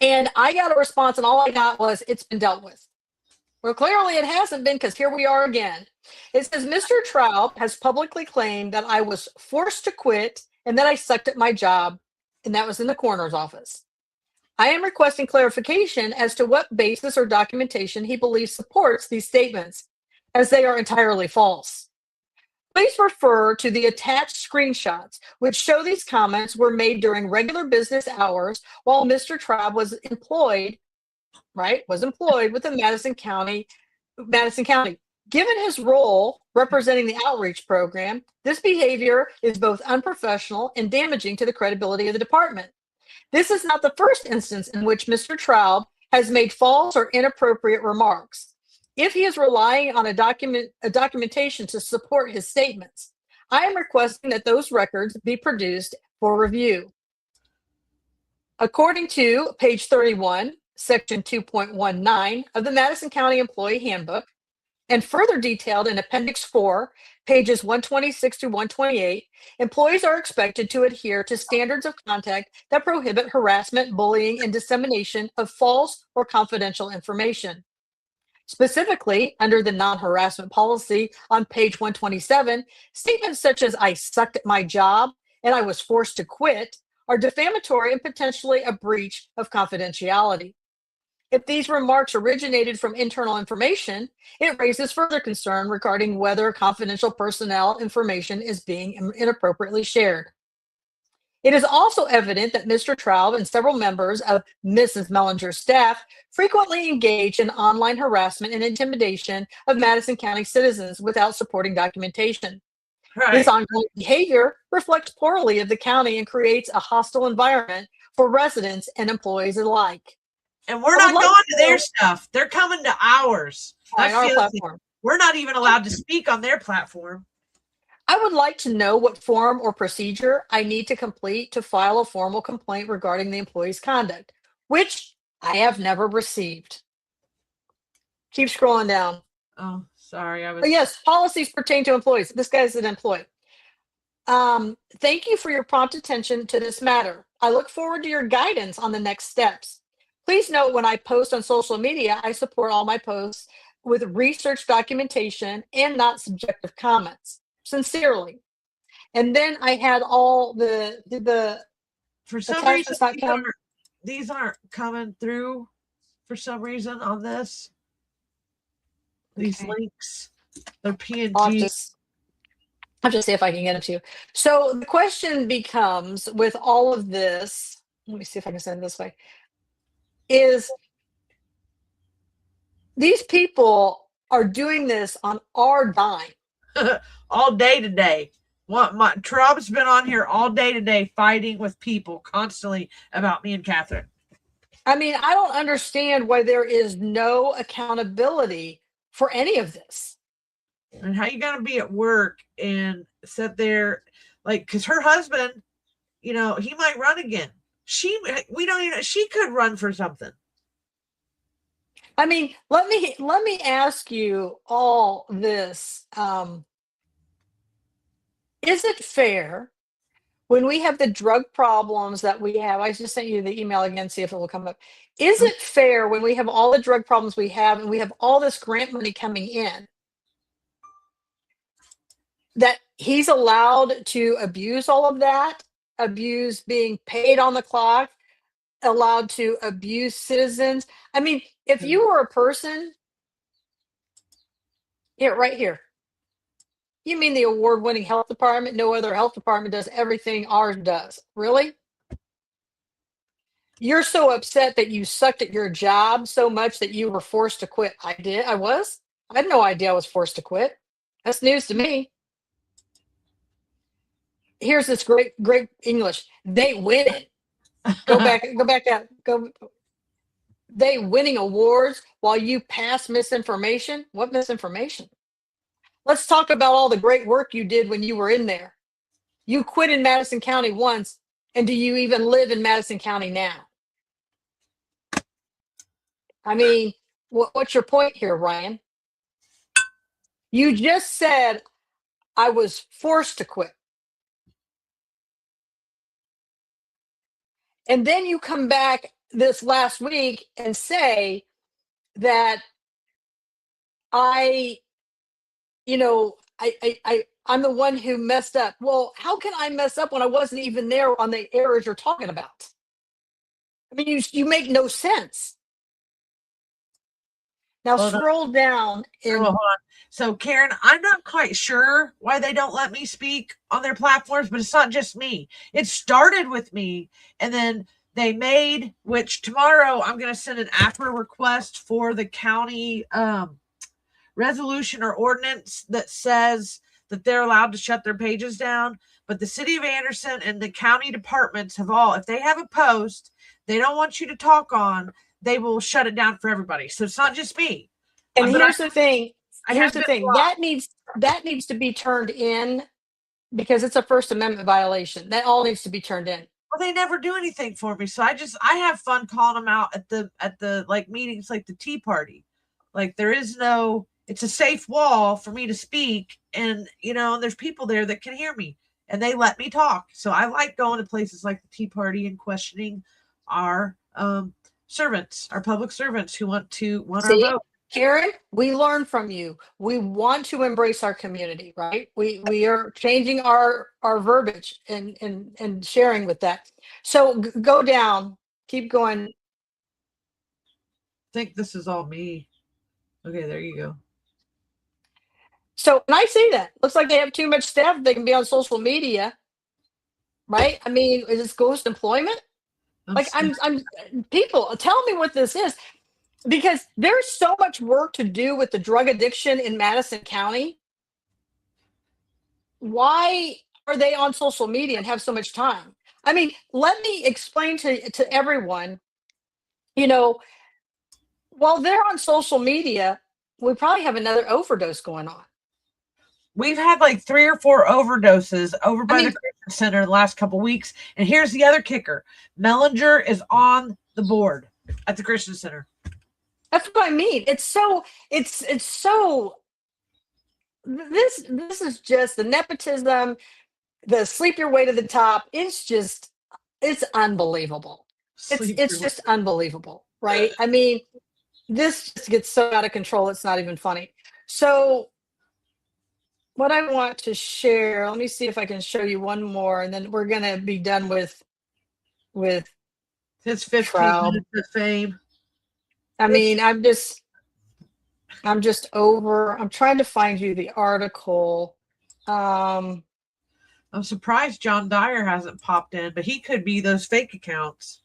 Speaker 7: And I got a response, and all I got was, it's been dealt with. Well, clearly it hasn't been, because here we are again. It says, Mr. Troub has publicly claimed that I was forced to quit and that I sucked at my job, and that was in the coroner's office. I am requesting clarification as to what basis or documentation he believes supports these statements, as they are entirely false. Please refer to the attached screenshots, which show these comments were made during regular business hours while Mr. Troub was employed with the Madison County. Given his role representing the outreach program, this behavior is both unprofessional and damaging to the credibility of the department. This is not the first instance in which Mr. Troub has made false or inappropriate remarks. If he is relying on a documentation to support his statements, I am requesting that those records be produced for review. According to page 31, section 2.19 of the Madison County Employee Handbook, and further detailed in Appendix 4, pages 126 to 128, employees are expected to adhere to standards of conduct that prohibit harassment, bullying, and dissemination of false or confidential information. Specifically, under the non-harassment policy on page 127, statements such as I sucked at my job and I was forced to quit are defamatory and potentially a breach of confidentiality. If these remarks originated from internal information, it raises further concern regarding whether confidential personnel information is being inappropriately shared. It is also evident that Mr. Troub and several members of Mrs. Mellinger's staff frequently engage in online harassment and intimidation of Madison County citizens without supporting documentation.
Speaker 4: Right.
Speaker 7: This ongoing behavior reflects poorly of the county and creates a hostile environment for residents and employees alike.
Speaker 4: And we're not going to their stuff. They're coming to ours.
Speaker 7: On our platform.
Speaker 4: We're not even allowed to speak on their platform.
Speaker 7: I would like to know what form or procedure I need to complete to file a formal complaint regarding the employee's conduct, which I have never received. Keep scrolling down.
Speaker 4: Oh, sorry.
Speaker 7: Yes, policies pertain to employees. This guy's an employee. Thank you for your prompt attention to this matter. I look forward to your guidance on the next steps. Please note, when I post on social media, I support all my posts with research documentation and not subjective comments. Sincerely. And then I had all the
Speaker 4: for some reason these aren't coming through for some reason on this. These links, they're PNG.
Speaker 7: I'll just see if I can get them to you. So the question becomes, with all of this, let me see if I can send it this way, is these people are doing this on our dime.
Speaker 4: All day today. Troub's been on here all day today fighting with people constantly about me and Catherine.
Speaker 7: I mean, I don't understand why there is no accountability for any of this.
Speaker 4: And how you gonna be at work and sit there, like, because her husband, he might run again. We don't even. She could run for something.
Speaker 7: I mean, let me ask you all this. Is it fair when we have the drug problems that we have? I just sent you the email again, see if it will come up. Is it fair when we have all the drug problems we have and we have all this grant money coming in that he's allowed to abuse all of that, abuse being paid on the clock, allowed to abuse citizens? I mean, if you were a person, right here. You mean the award-winning health department? No other health department does everything ours does. Really? You're so upset that you sucked at your job so much that you were forced to quit. I did. I was. I had no idea I was forced to quit. That's news to me. Here's this great English. They win it. Go back out. Go. They winning awards while you pass misinformation. What misinformation? Let's talk about all the great work you did when you were in there. You quit in Madison County once, and do you even live in Madison County now? I mean, what's your point here, Ryan? You just said I was forced to quit. And then you come back this last week and say that I'm the one who messed up. Well, how can I mess up when I wasn't even there on the errors you're talking about? I mean, you make no sense. Now scroll down.
Speaker 4: Hold on. So, Karen, I'm not quite sure why they don't let me speak on their platforms, but it's not just me. It started with me, and then they made, which tomorrow I'm going to send an APRA request for the county resolution or ordinance that says that they're allowed to shut their pages down. But the city of Anderson and the county departments have all, if they have a post they don't want you to talk on, they will shut it down for everybody. So it's not just me.
Speaker 7: And here's the thing. That needs to be turned in because it's a First Amendment violation. That all needs to be turned in.
Speaker 4: Well, they never do anything for me. So I have fun calling them out at the like meetings, like the Tea Party. Like it's a safe wall for me to speak. And, there's people there that can hear me and they let me talk. So I like going to places like the Tea Party and questioning our servants, our public servants who want our vote.
Speaker 7: Karen, we learn from you. We want to embrace our community, right? We are changing our verbiage and sharing with that. So go down, keep going.
Speaker 4: I think this is all me. Okay, there you go.
Speaker 7: So, and I see that. Looks like they have too much staff. They can be on social media, right? I mean, is this ghost employment? I'm people, tell me what this is. Because there's so much work to do with the drug addiction in Madison County. Why are they on social media and have so much time? I mean, let me explain to everyone, while they're on social media, we probably have another overdose going on.
Speaker 4: We've had like 3 or 4 overdoses over by the Christian Center in the last couple of weeks. And here's the other kicker. Mellinger is on the board at the Christian Center.
Speaker 7: That's what I mean. It's so this is just the nepotism, the sleep your way to the top. It's unbelievable. It's just unbelievable, right? I mean, this just gets so out of control. It's not even funny. So what I want to share, let me see if I can show you one more, and then we're gonna be done with
Speaker 4: his 15
Speaker 7: Troub.
Speaker 4: minutes of fame.
Speaker 7: I mean, I'm just over. I'm trying to find you the article.
Speaker 4: I'm surprised John Dyer hasn't popped in, but he could be those fake accounts.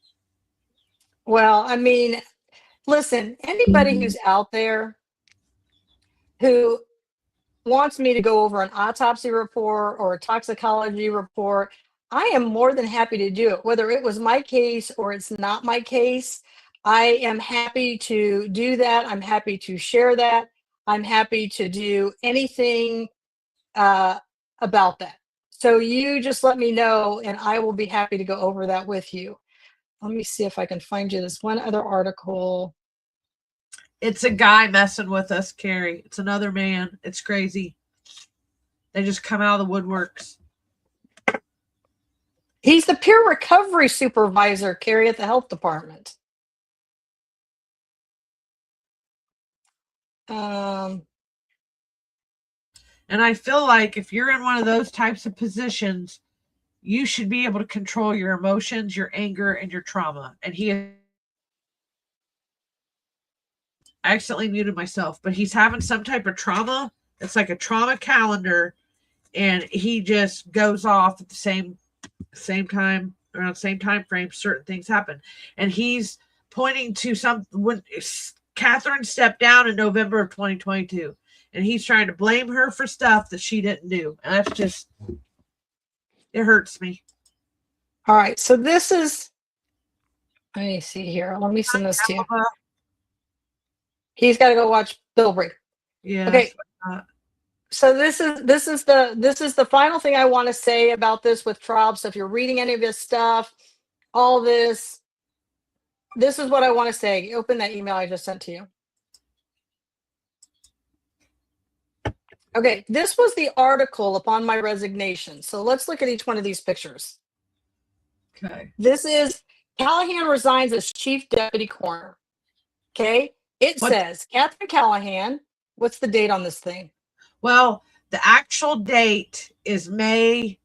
Speaker 7: Well, I mean, listen, anybody who's out there who wants me to go over an autopsy report or a toxicology report, I am more than happy to do it, whether it was my case or it's not my case. I am happy to do that. I'm happy to share that. I'm happy to do anything about that. So you just let me know and I will be happy to go over that with you. Let me see if I can find you this one other article.
Speaker 4: It's a guy messing with us, Carrie. It's another man. It's crazy. They just come out of the woodworks.
Speaker 7: He's the peer recovery supervisor, Carrie, at the health department.
Speaker 4: And I feel like if you're in one of those types of positions, you should be able to control your emotions, your anger, and your trauma. And I accidentally muted myself, but he's having some type of trauma. It's like a trauma calendar, and he just goes off at the same time, around the same time frame. Certain things happen, and he's pointing to when Catherine stepped down in November of 2022, and he's trying to blame her for stuff that she didn't do, and that's just, it hurts me.
Speaker 7: All right, so this is, let me see here. Let me send this to you. He's got to go watch Bilberry.
Speaker 4: Yeah.
Speaker 7: Okay. So this is the final thing I want to say about this with Troub. So if you're reading any of his stuff, all this is what I want to say. Open that email I just sent to you. Okay, this was the article upon my resignation. So let's look at each one of these pictures.
Speaker 4: Okay.
Speaker 7: This is Callahan resigns as chief deputy coroner. Okay, it says Catherine Callahan. What's the date on this thing?
Speaker 4: Well, the actual date is May.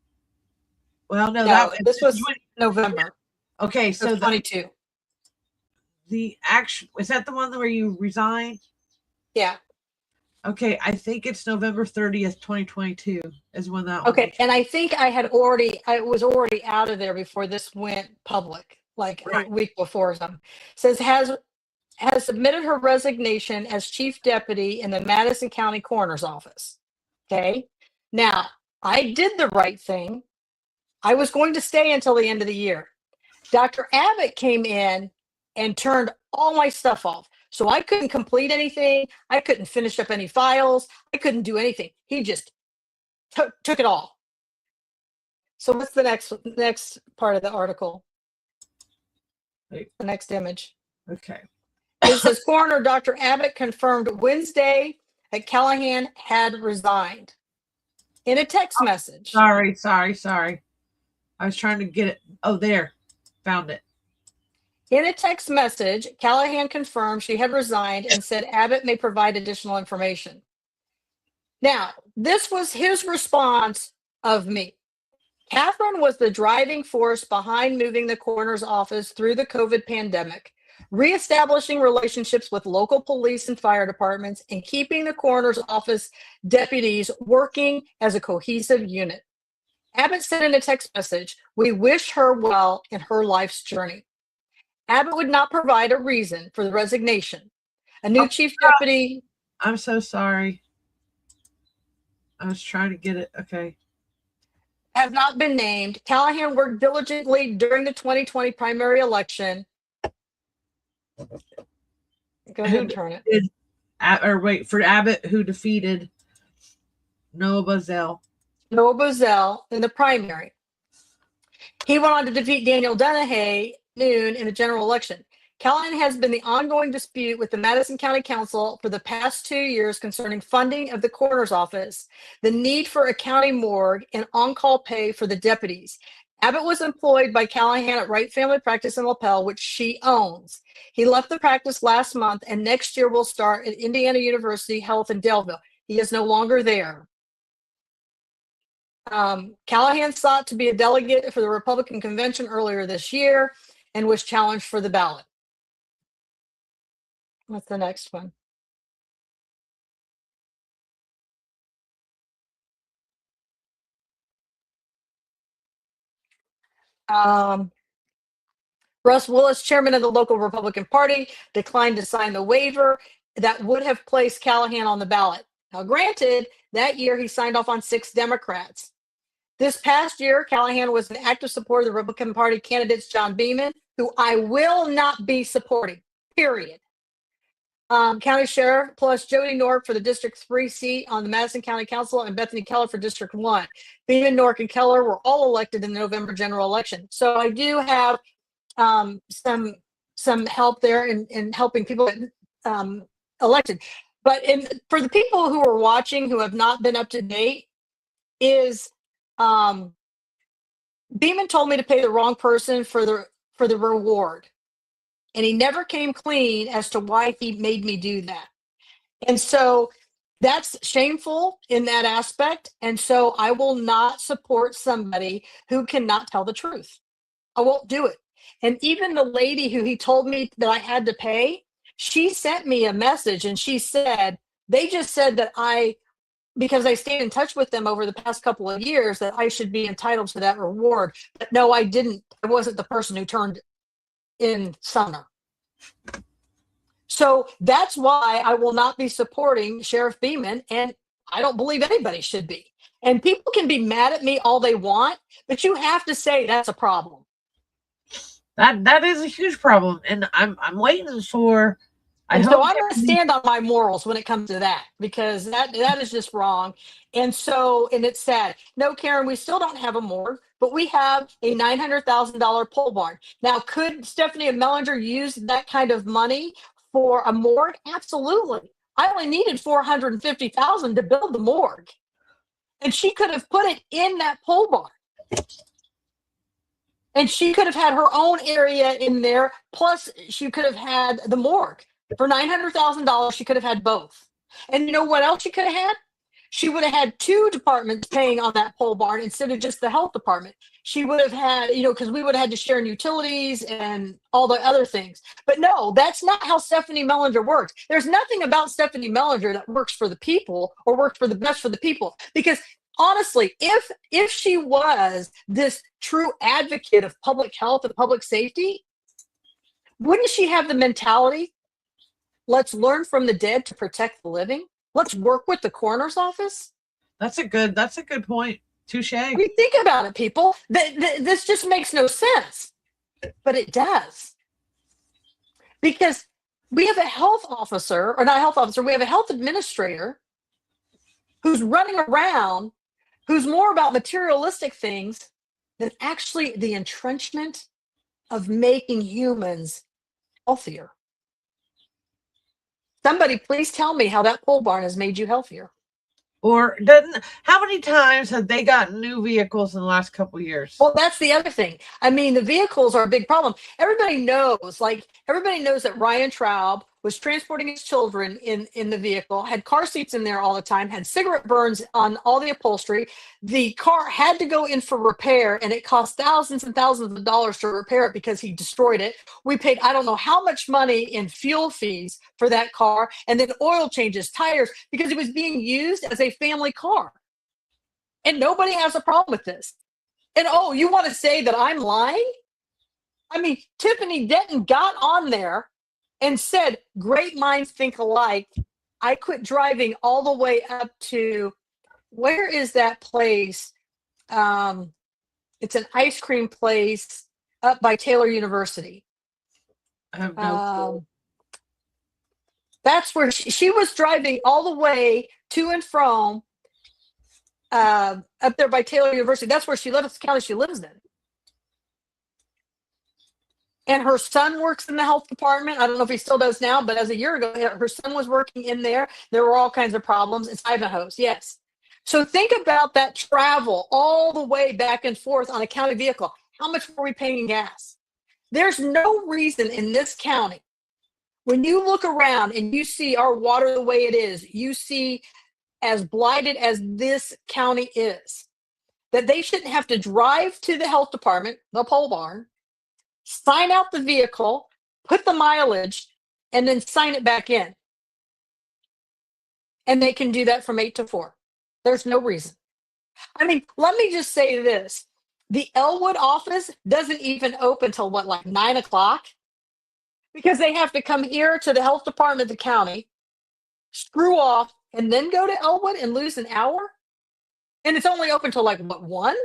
Speaker 4: Well, no,
Speaker 7: this was November.
Speaker 4: Okay, so
Speaker 7: 22.
Speaker 4: The actual, is that the one where you resigned?
Speaker 7: Yeah.
Speaker 4: Okay, I think it's November 30th, 2022 is when that
Speaker 7: Okay, and I think I was already out of there before this went public, like a week before something. Says has submitted her resignation as chief deputy in the Madison County Coroner's Office. Okay. Now, I did the right thing. I was going to stay until the end of the year. Dr. Abbott came in and turned all my stuff off. So I couldn't complete anything. I couldn't finish up any files. I couldn't do anything. He just took it all. So what's the next part of the article? The next image.
Speaker 4: Okay.
Speaker 7: It says coroner Dr. Abbott confirmed Wednesday that Callahan had resigned in a text message.
Speaker 4: Sorry. I was trying to get it. Oh, there. Found it.
Speaker 7: In a text message, Callahan confirmed she had resigned and said Abbott may provide additional information. Now, this was his response of me. Catherine was the driving force behind moving the coroner's office through the COVID pandemic, reestablishing relationships with local police and fire departments, and keeping the coroner's office deputies working as a cohesive unit. Abbott said in a text message, "We wish her well in her life's journey." Abbott would not provide a reason for the resignation. A new chief deputy.
Speaker 4: I'm so sorry. I was trying to get it. Okay.
Speaker 7: Has not been named. Callahan worked diligently during the 2020 primary election. Go ahead and turn it.
Speaker 4: For Abbott, who defeated Noah Boesel
Speaker 7: in the primary. He went on to defeat Daniel Dennehy noon in the general election. Callahan has been the ongoing dispute with the Madison County Council for the past 2 years concerning funding of the coroner's office, the need for a county morgue, and on-call pay for the deputies. Abbott was employed by Callahan at Wright Family Practice in Lapel, which she owns. He left the practice last month, and next year will start at Indiana University Health in Daleville. He is no longer there. Callahan sought to be a delegate for the Republican convention earlier this year and was challenged for the ballot. What's the next one? Russ Willis, chairman of the local Republican Party, declined to sign the waiver that would have placed Callahan on the ballot. Now, granted, that year he signed off on 6 Democrats. This past year, Callahan was an active supporter of the Republican Party candidates John Beeman, who I will not be supporting, period. County Sheriff plus Jody Nork for the District 3 seat on the Madison County Council and Bethany Keller for District 1. Beeman, Nork, and Keller were all elected in the November general election. So I do have some help there in helping people get elected. But for the people who are watching who have not been up to date, is Beeman told me to pay the wrong person for the reward. And he never came clean as to why he made me do that. And so that's shameful in that aspect. And so I will not support somebody who cannot tell the truth. I won't do it. And even the lady who he told me that I had to pay, she sent me a message and she said, they just said that because I stayed in touch with them over the past couple of years, that I should be entitled to that reward. But no, I didn't. I wasn't the person who turned in Sumner. So that's why I will not be supporting Sheriff Beeman, and I don't believe anybody should be. And people can be mad at me all they want, but you have to say that's a problem.
Speaker 4: That is a huge problem, and I'm waiting for.
Speaker 7: I'm going to stand on my morals when it comes to that, because that is just wrong. And it's sad. No, Karen, we still don't have a morgue, but we have a $900,000 pole barn. Now, could Stephanie Mellinger use that kind of money for a morgue? Absolutely. I only needed $450,000 to build the morgue, and she could have put it in that pole barn. And she could have had her own area in there. Plus, she could have had the morgue. For $900,000, she could have had both. And you know what else she could have had? She would have had 2 departments paying on that pole barn instead of just the health department. She would have had, because we would have had to share in utilities and all the other things. But no, that's not how Stephanie Mellinger works. There's nothing about Stephanie Mellinger that works for the people or works for the best for the people. Because honestly, if she was this true advocate of public health and public safety, wouldn't she have the mentality? Let's learn from the dead to protect the living. Let's work with the coroner's office.
Speaker 4: That's a good point. Touche.
Speaker 7: We think about it, people. This just makes no sense, but it does. Because we have a health officer, or not a health officer, we have a health administrator who's running around, who's more about materialistic things than actually the entrenchment of making humans healthier. Somebody please tell me how that pole barn has made you healthier.
Speaker 4: Or how many times have they gotten new vehicles in the last couple of years?
Speaker 7: Well, that's the other thing. I mean, the vehicles are a big problem. Everybody knows that Ryan Troub was transporting his children in the vehicle, had car seats in there all the time, had cigarette burns on all the upholstery. The car had to go in for repair, and it cost thousands and thousands of dollars to repair it because he destroyed it. We paid, I don't know how much money in fuel fees for that car, and then oil changes, tires, because it was being used as a family car. And nobody has a problem with this. And you want to say that I'm lying? I mean, Tiffany Denton got on there and said, great minds think alike. I quit driving all the way up to, where is that place? It's an ice cream place up by Taylor University.
Speaker 4: I have no clue.
Speaker 7: That's where she was driving all the way to and from up there by Taylor University. That's where she lives. That's the county she lives in. And her son works in the health department. I don't know if he still does now, but as a year ago, her son was working in there. There were all kinds of problems. It's Ivanhoe's, yes. So think about that travel all the way back and forth on a county vehicle. How much were we paying in gas? There's no reason in this county, when you look around and you see our water the way it is, you see as blighted as this county is, that they shouldn't have to drive to the health department, the pole barn, sign out the vehicle, put the mileage, and then sign it back in. And they can do that from 8 to 4. There's no reason. I mean, let me just say this. The Elwood office doesn't even open till 9 o'clock? Because they have to come here to the health department of the county, screw off, and then go to Elwood and lose an hour? And it's only open till like what, 1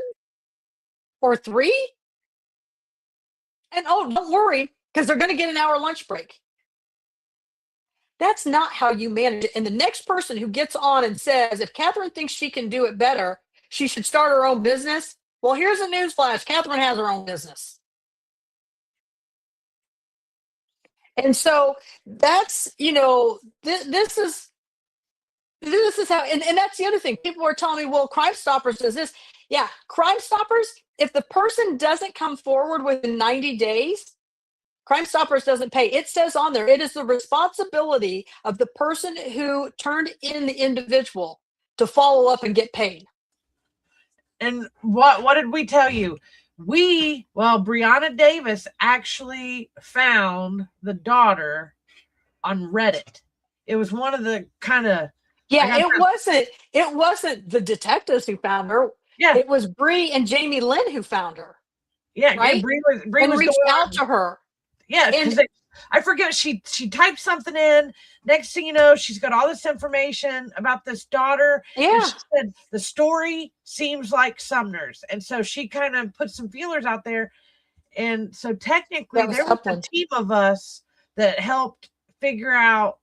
Speaker 7: or 3? And oh, don't worry, because they're going to get an hour lunch break. That's not how you manage it. And the next person who gets on and says, if Catherine thinks she can do it better, she should start her own business. Well, here's a newsflash. Catherine has her own business. And so that's, this is how, and that's the other thing. People are telling me, well, Crime Stoppers does this. Yeah, Crime Stoppers, if the person doesn't come forward within 90 days, Crime Stoppers doesn't pay. It says on there, it is the responsibility of the person who turned in the individual to follow up and get paid.
Speaker 4: And what did we tell you? Brianna Davis actually found the daughter on Reddit. It was one of the kind of
Speaker 7: it wasn't the detectives who found her.
Speaker 4: Yeah,
Speaker 7: it was Bree and Jamie Lynn who found her.
Speaker 4: Yeah,
Speaker 7: right.
Speaker 4: Bree
Speaker 7: and
Speaker 4: was
Speaker 7: reached out to her.
Speaker 4: Yeah, because I forget, she typed something in. Next thing you know, she's got all this information about this daughter.
Speaker 7: Yeah.
Speaker 4: And she said the story seems like Sumner's. And so she kind of put some feelers out there. And so technically there was a team of us that helped figure out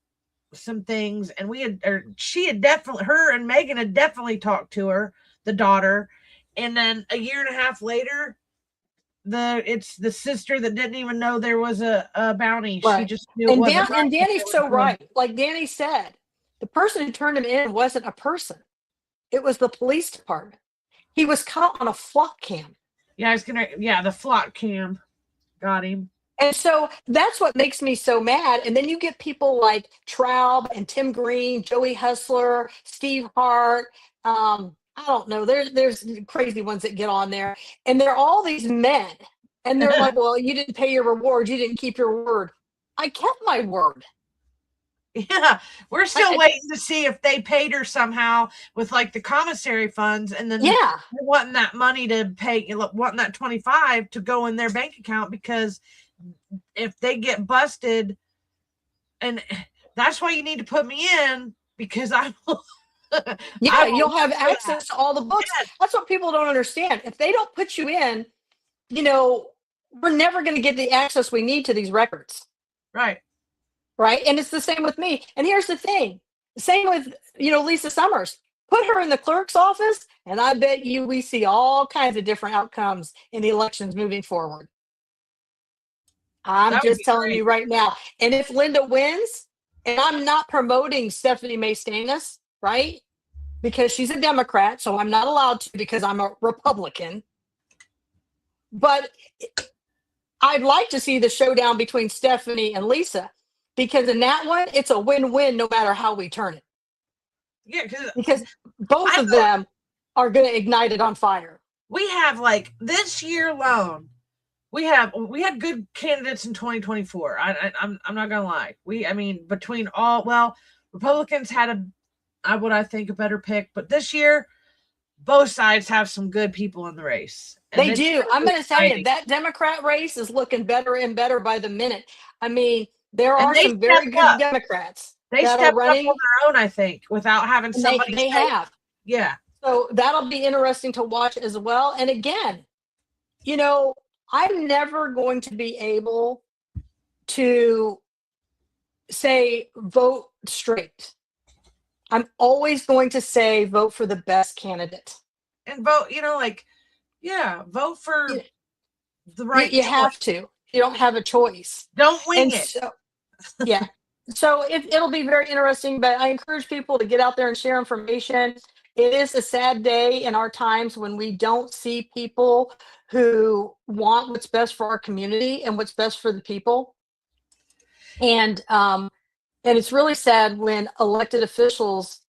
Speaker 4: some things. And her and Megan had definitely talked to her, the daughter. And then a year and a half later, it's the sister that didn't even know there was a bounty.
Speaker 7: Right.
Speaker 4: She just knew it wasn't
Speaker 7: and Danny's so right. Like Danny said, the person who turned him in wasn't a person. It was the police department. He was caught on a flock cam.
Speaker 4: Yeah, the flock cam got him.
Speaker 7: And so that's what makes me so mad. And then you get people like Troub and Tim Green, Joey Hustler, Steve Hart. I don't know. There's crazy ones that get on there, and they're all these men, and they're like, "Well, you didn't pay your reward. You didn't keep your word." I kept my word.
Speaker 4: Yeah, we're still waiting to see if they paid her somehow with like the commissary funds, and then wanting that money to pay, wanting that 25 to go in their bank account, because if they get busted, and that's why you need to put me in, because I will.
Speaker 7: You'll have access to all the books. Yes. That's what people don't understand. If they don't put you in, we're never going to get the access we need to these records.
Speaker 4: Right.
Speaker 7: And it's the same with me. And here's the thing. Same with, Lisa Summers. Put her in the clerk's office, and I bet you we see all kinds of different outcomes in the elections moving forward. I'm just telling you right now. And if Linda wins, and I'm not promoting Stephanie May Stanis, right? Because she's a Democrat, so I'm not allowed to, because I'm a Republican. But I'd like to see the showdown between Stephanie and Lisa, because in that one, it's a win-win no matter how we turn it.
Speaker 4: Yeah,
Speaker 7: because both of them are going to ignite it on fire.
Speaker 4: We have, like, this year alone, we had good candidates in 2024. I'm not gonna lie. Between Republicans had I think a better pick, but this year both sides have some good people in the race.
Speaker 7: They do. I'm going to tell you, that Democrat race is looking better and better by the minute. There are some very good Democrats.
Speaker 4: They stepped up on their own, I think, without having somebody.
Speaker 7: They have.
Speaker 4: Yeah.
Speaker 7: So that'll be interesting to watch as well. And again, I'm never going to be able to say vote straight. I'm always going to say vote for the best candidate.
Speaker 4: And vote, vote for the right.
Speaker 7: You have to. You don't have a choice.
Speaker 4: Don't wing it.
Speaker 7: So, yeah. So it'll be very interesting, but I encourage people to get out there and share information. It is a sad day in our times when we don't see people who want what's best for our community and what's best for the people. And it's really sad when elected officials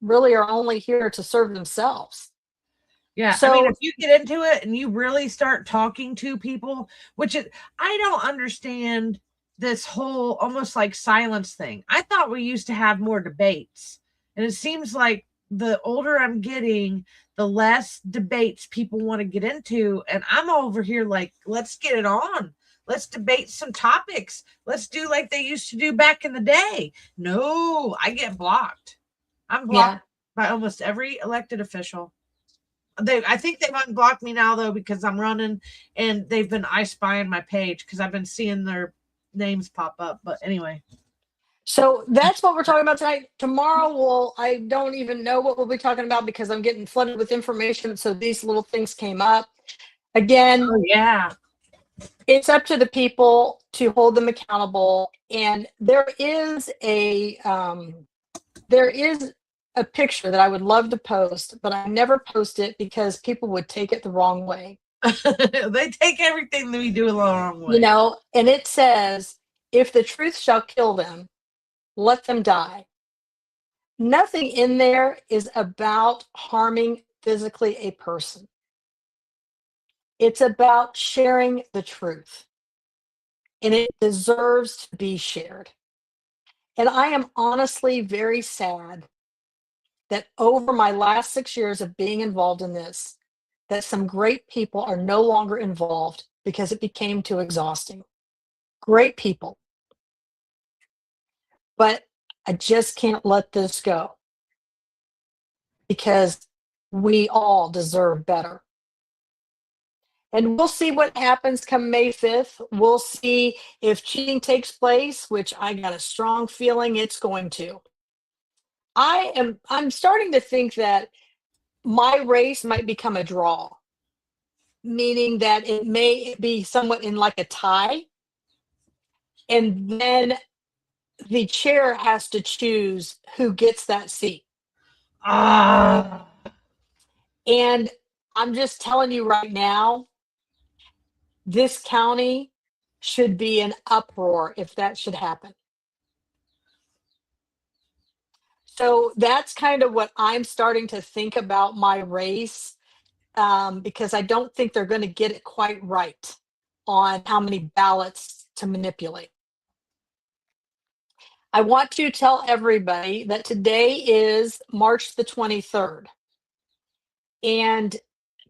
Speaker 7: really are only here to serve themselves.
Speaker 4: Yeah. So, if you get into it and you really start talking to people, I don't understand this whole almost like silence thing. I thought we used to have more debates, and it seems like the older I'm getting, the less debates people want to get into. And I'm over here like, let's get it on. Let's debate some topics. Let's do like they used to do back in the day. No, I get blocked. I'm blocked by almost every elected official. I think they've unblocked me now though because I'm running, and they've been spying my page because I've been seeing their names pop up. But anyway.
Speaker 7: So that's what we're talking about tonight. Tomorrow, I don't even know what we'll be talking about because I'm getting flooded with information. So these little things came up. Again,
Speaker 4: Oh, yeah.
Speaker 7: It's up to the people to hold them accountable. And there is a picture that I would love to post, but I never post it because people would take it the wrong way.
Speaker 4: They take everything that we do the wrong way.
Speaker 7: And it says, if the truth shall kill them, let them die. Nothing in there is about harming physically a person. It's about sharing the truth. And it deserves to be shared. And I am honestly very sad that over my last 6 years of being involved in this, that some great people are no longer involved because it became too exhausting. Great people. But I just can't let this go because we all deserve better. And we'll see what happens come May 5th. We'll see if cheating takes place, which I got a strong feeling it's going to. I'm starting to think that my race might become a draw, meaning that it may be somewhat in like a tie. And then the chair has to choose who gets that seat. And I'm just telling you right now, this county should be an uproar if that should happen. So that's kind of what I'm starting to think about my race, because I don't think they're going to get it quite right on how many ballots to manipulate. I want to tell everybody that today is March the 23rd. And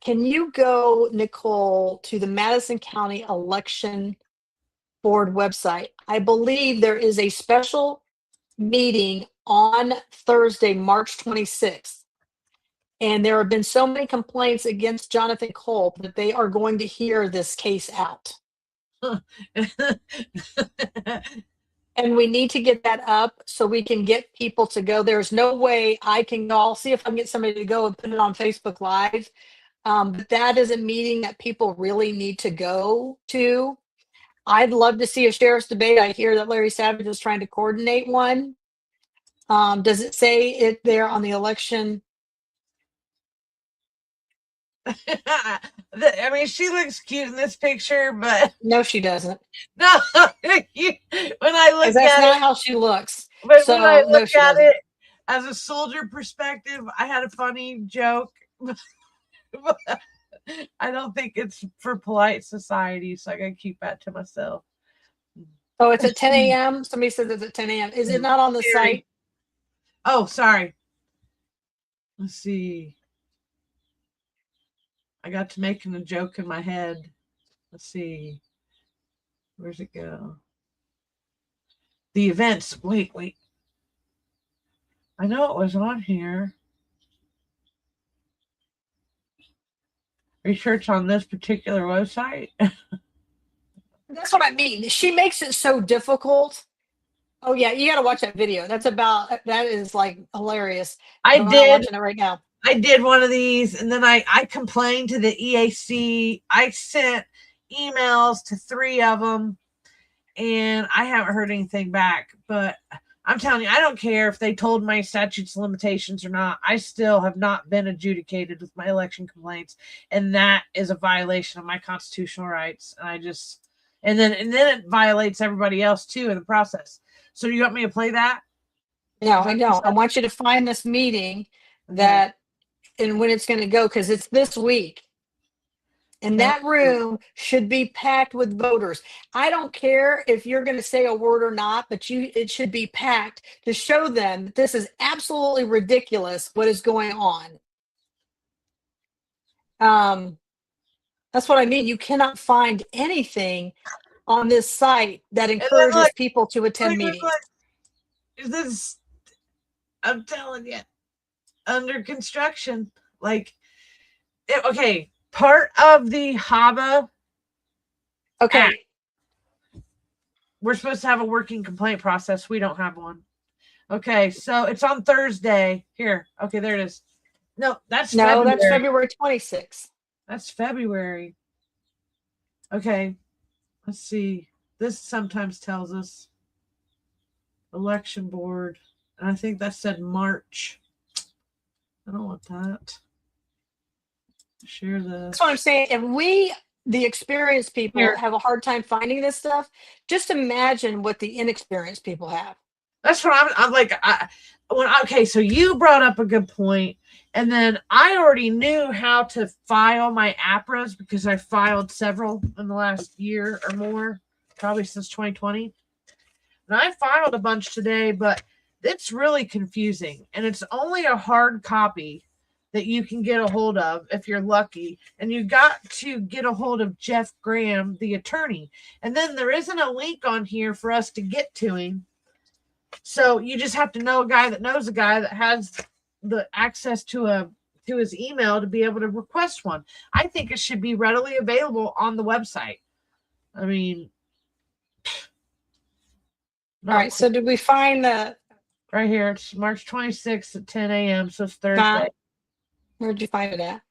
Speaker 7: can you go, Nicole, to the Madison County Election Board website? I believe there is a special meeting on Thursday, March 26th. And there have been so many complaints against Jonathan Culp that they are going to hear this case out. And we need to get that up so we can get people to go. There's no way I can go. I'll see if I can get somebody to go and put it on Facebook Live. But that is a meeting that people really need to go to. I'd love to see a sheriff's debate. I hear that Larry Savage is trying to coordinate one. Does it say it there on the election?
Speaker 4: I mean, she looks cute in this picture, but
Speaker 7: No, she doesn't.
Speaker 4: no. When I look
Speaker 7: That's
Speaker 4: at
Speaker 7: not
Speaker 4: it,
Speaker 7: how she looks.
Speaker 4: but
Speaker 7: So
Speaker 4: when I
Speaker 7: no,
Speaker 4: look
Speaker 7: she
Speaker 4: at
Speaker 7: doesn't.
Speaker 4: it as a soldier perspective, I had a funny joke. I don't think it's for polite society, so I gotta keep that to myself.
Speaker 7: Oh, it's at 10 a.m. Somebody said it's at 10 a.m. Is it not on the site?
Speaker 4: Oh, sorry. Let's see. I got to making a joke in my head. Let's see. Where's it go? The events. Wait. I know it was on here. Are you sure it's on this particular website?
Speaker 7: That's what I mean. She makes it so difficult. Oh yeah, you got to watch that video. That is like hilarious.
Speaker 4: I
Speaker 7: We're
Speaker 4: did.
Speaker 7: watching it right now.
Speaker 4: I did one of these, and then I complained to the EAC. I sent emails to 3 of them, and I haven't heard anything back. But I'm telling you, I don't care if they told my statutes of limitations or not. I still have not been adjudicated with my election complaints, and that is a violation of my constitutional rights. And then it violates everybody else too in the process. So you want me to play that?
Speaker 7: No, I know. I want you to find this meeting that and when it's going to go, because it's this week. And that room should be packed with voters. I don't care if you're going to say a word or not, but it should be packed to show them that this is absolutely ridiculous what is going on. That's what I mean. You cannot find anything on this site that encourages people to attend meetings.
Speaker 4: I'm telling you, under construction. Like, okay, part of the HABA
Speaker 7: Okay.
Speaker 4: Act, we're supposed to have a working complaint process. We don't have one. Okay, so it's on Thursday. Here. Okay, there it is. No, that's
Speaker 7: No,
Speaker 4: February.
Speaker 7: that's February 26th.
Speaker 4: That's February. Okay, let's see. This sometimes tells us election board. And I think that said March. I don't want that. Share this.
Speaker 7: That's what I'm saying. If we, the experienced people,
Speaker 4: Here.
Speaker 7: have a hard time finding this stuff, just imagine what the inexperienced people have.
Speaker 4: That's what I'm like. Okay, so you brought up a good point, and then I already knew how to file my APRAs because I filed several in the last year or more, probably since 2020. And I filed a bunch today, but it's really confusing, and it's only a hard copy that you can get a hold of if you're lucky, and you got to get a hold of Jeff Graham, the attorney, and then there isn't a link on here for us to get to him. So you just have to know a guy that knows a guy that has the access to his email to be able to request one. I think it should be readily available on the website. I mean,
Speaker 7: All right. So did we find the
Speaker 4: right here? It's March 26th at 10 a.m. So it's Thursday.
Speaker 7: Where'd you find it at?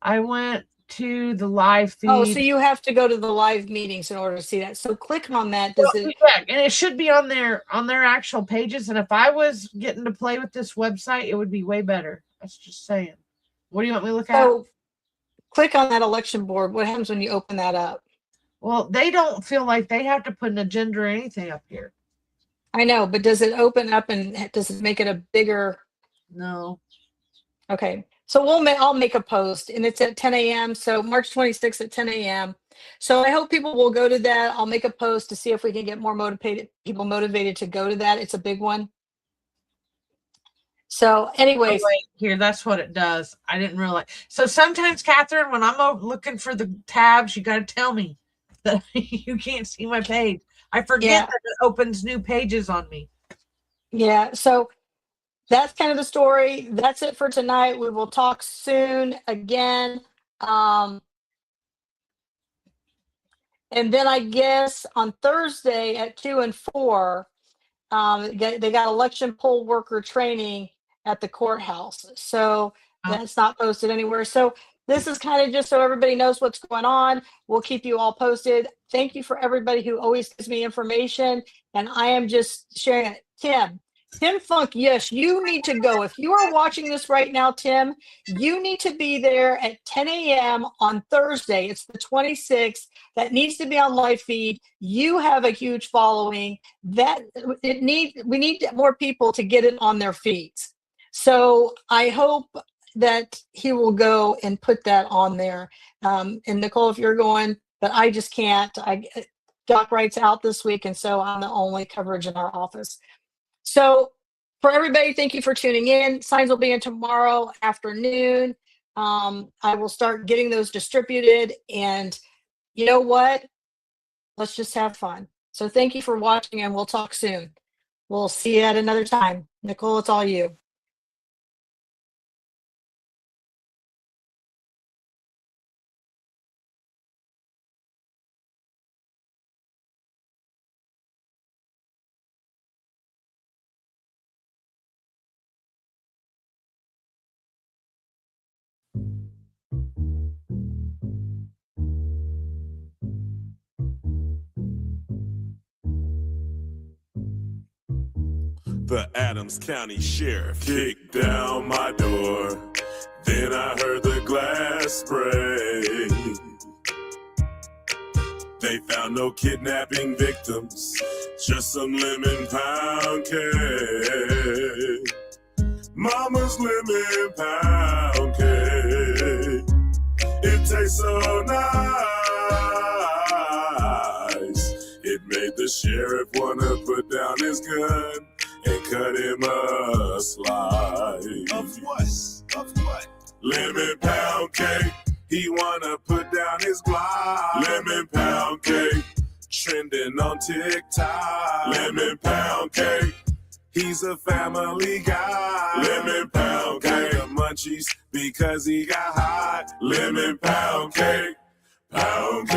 Speaker 4: I went to the live feed.
Speaker 7: Oh, so you have to go to the live meetings in order to see that. So click on that. Does it?
Speaker 4: Yeah, and it should be on their actual pages. And if I was getting to play with this website, it would be way better. That's just saying. What do you want me to look at?
Speaker 7: So click on that election board. What happens when you open that up?
Speaker 4: Well, they don't feel like they have to put an agenda or anything up here.
Speaker 7: I know, but does it open up and does it make it a bigger?
Speaker 4: No.
Speaker 7: Okay. So I'll make a post, and it's at 10 a.m. So March 26th at 10 a.m. So I hope people will go to that. I'll make a post to see if we can get more people motivated to go to that. It's a big one. So anyways.
Speaker 4: Oh, wait, here, that's what it does. I didn't realize. So sometimes, Catherine, when I'm looking for the tabs, you got to tell me that you can't see my page. I forget that it opens new pages on me.
Speaker 7: Yeah. So that's kind of the story. That's it for tonight. We will talk soon again. And then I guess on Thursday at 2 and 4, they got election poll worker training at the courthouse. So that's not posted anywhere. So this is kind of just so everybody knows what's going on. We'll keep you all posted. Thank you for everybody who always gives me information. And I am just sharing it. Tim Funk, yes, you need to go. If you are watching this right now, Tim, you need to be there at 10 a.m. on Thursday. It's the 26th. That needs to be on live feed. You have a huge following. We need more people to get it on their feeds. So I hope that he will go and put that on there. And Nicole, if you're going, but I just can't. Doc Wright's out this week, and so I'm the only coverage in our office. So for everybody, thank you for tuning in. Signs will be in tomorrow afternoon. I will start getting those distributed, and you know what? Let's just have fun. So thank you for watching, and we'll talk soon. We'll see you at another time. Nicole, it's all you.
Speaker 1: The Adams County Sheriff kicked down my door. Then I heard the glass spray. They found no kidnapping victims, just some lemon pound cake. Mama's lemon pound cake. It tastes so nice. It made the sheriff wanna put down his gun and cut him a slice.
Speaker 2: Of what? Of what?
Speaker 1: Lemon pound cake. He wanna put down his block. Lemon pound cake. Trending on TikTok. Lemon pound cake. He's a family guy. Lemon pound cake. Got the munchies because he got hot. Lemon pound cake. Pound cake.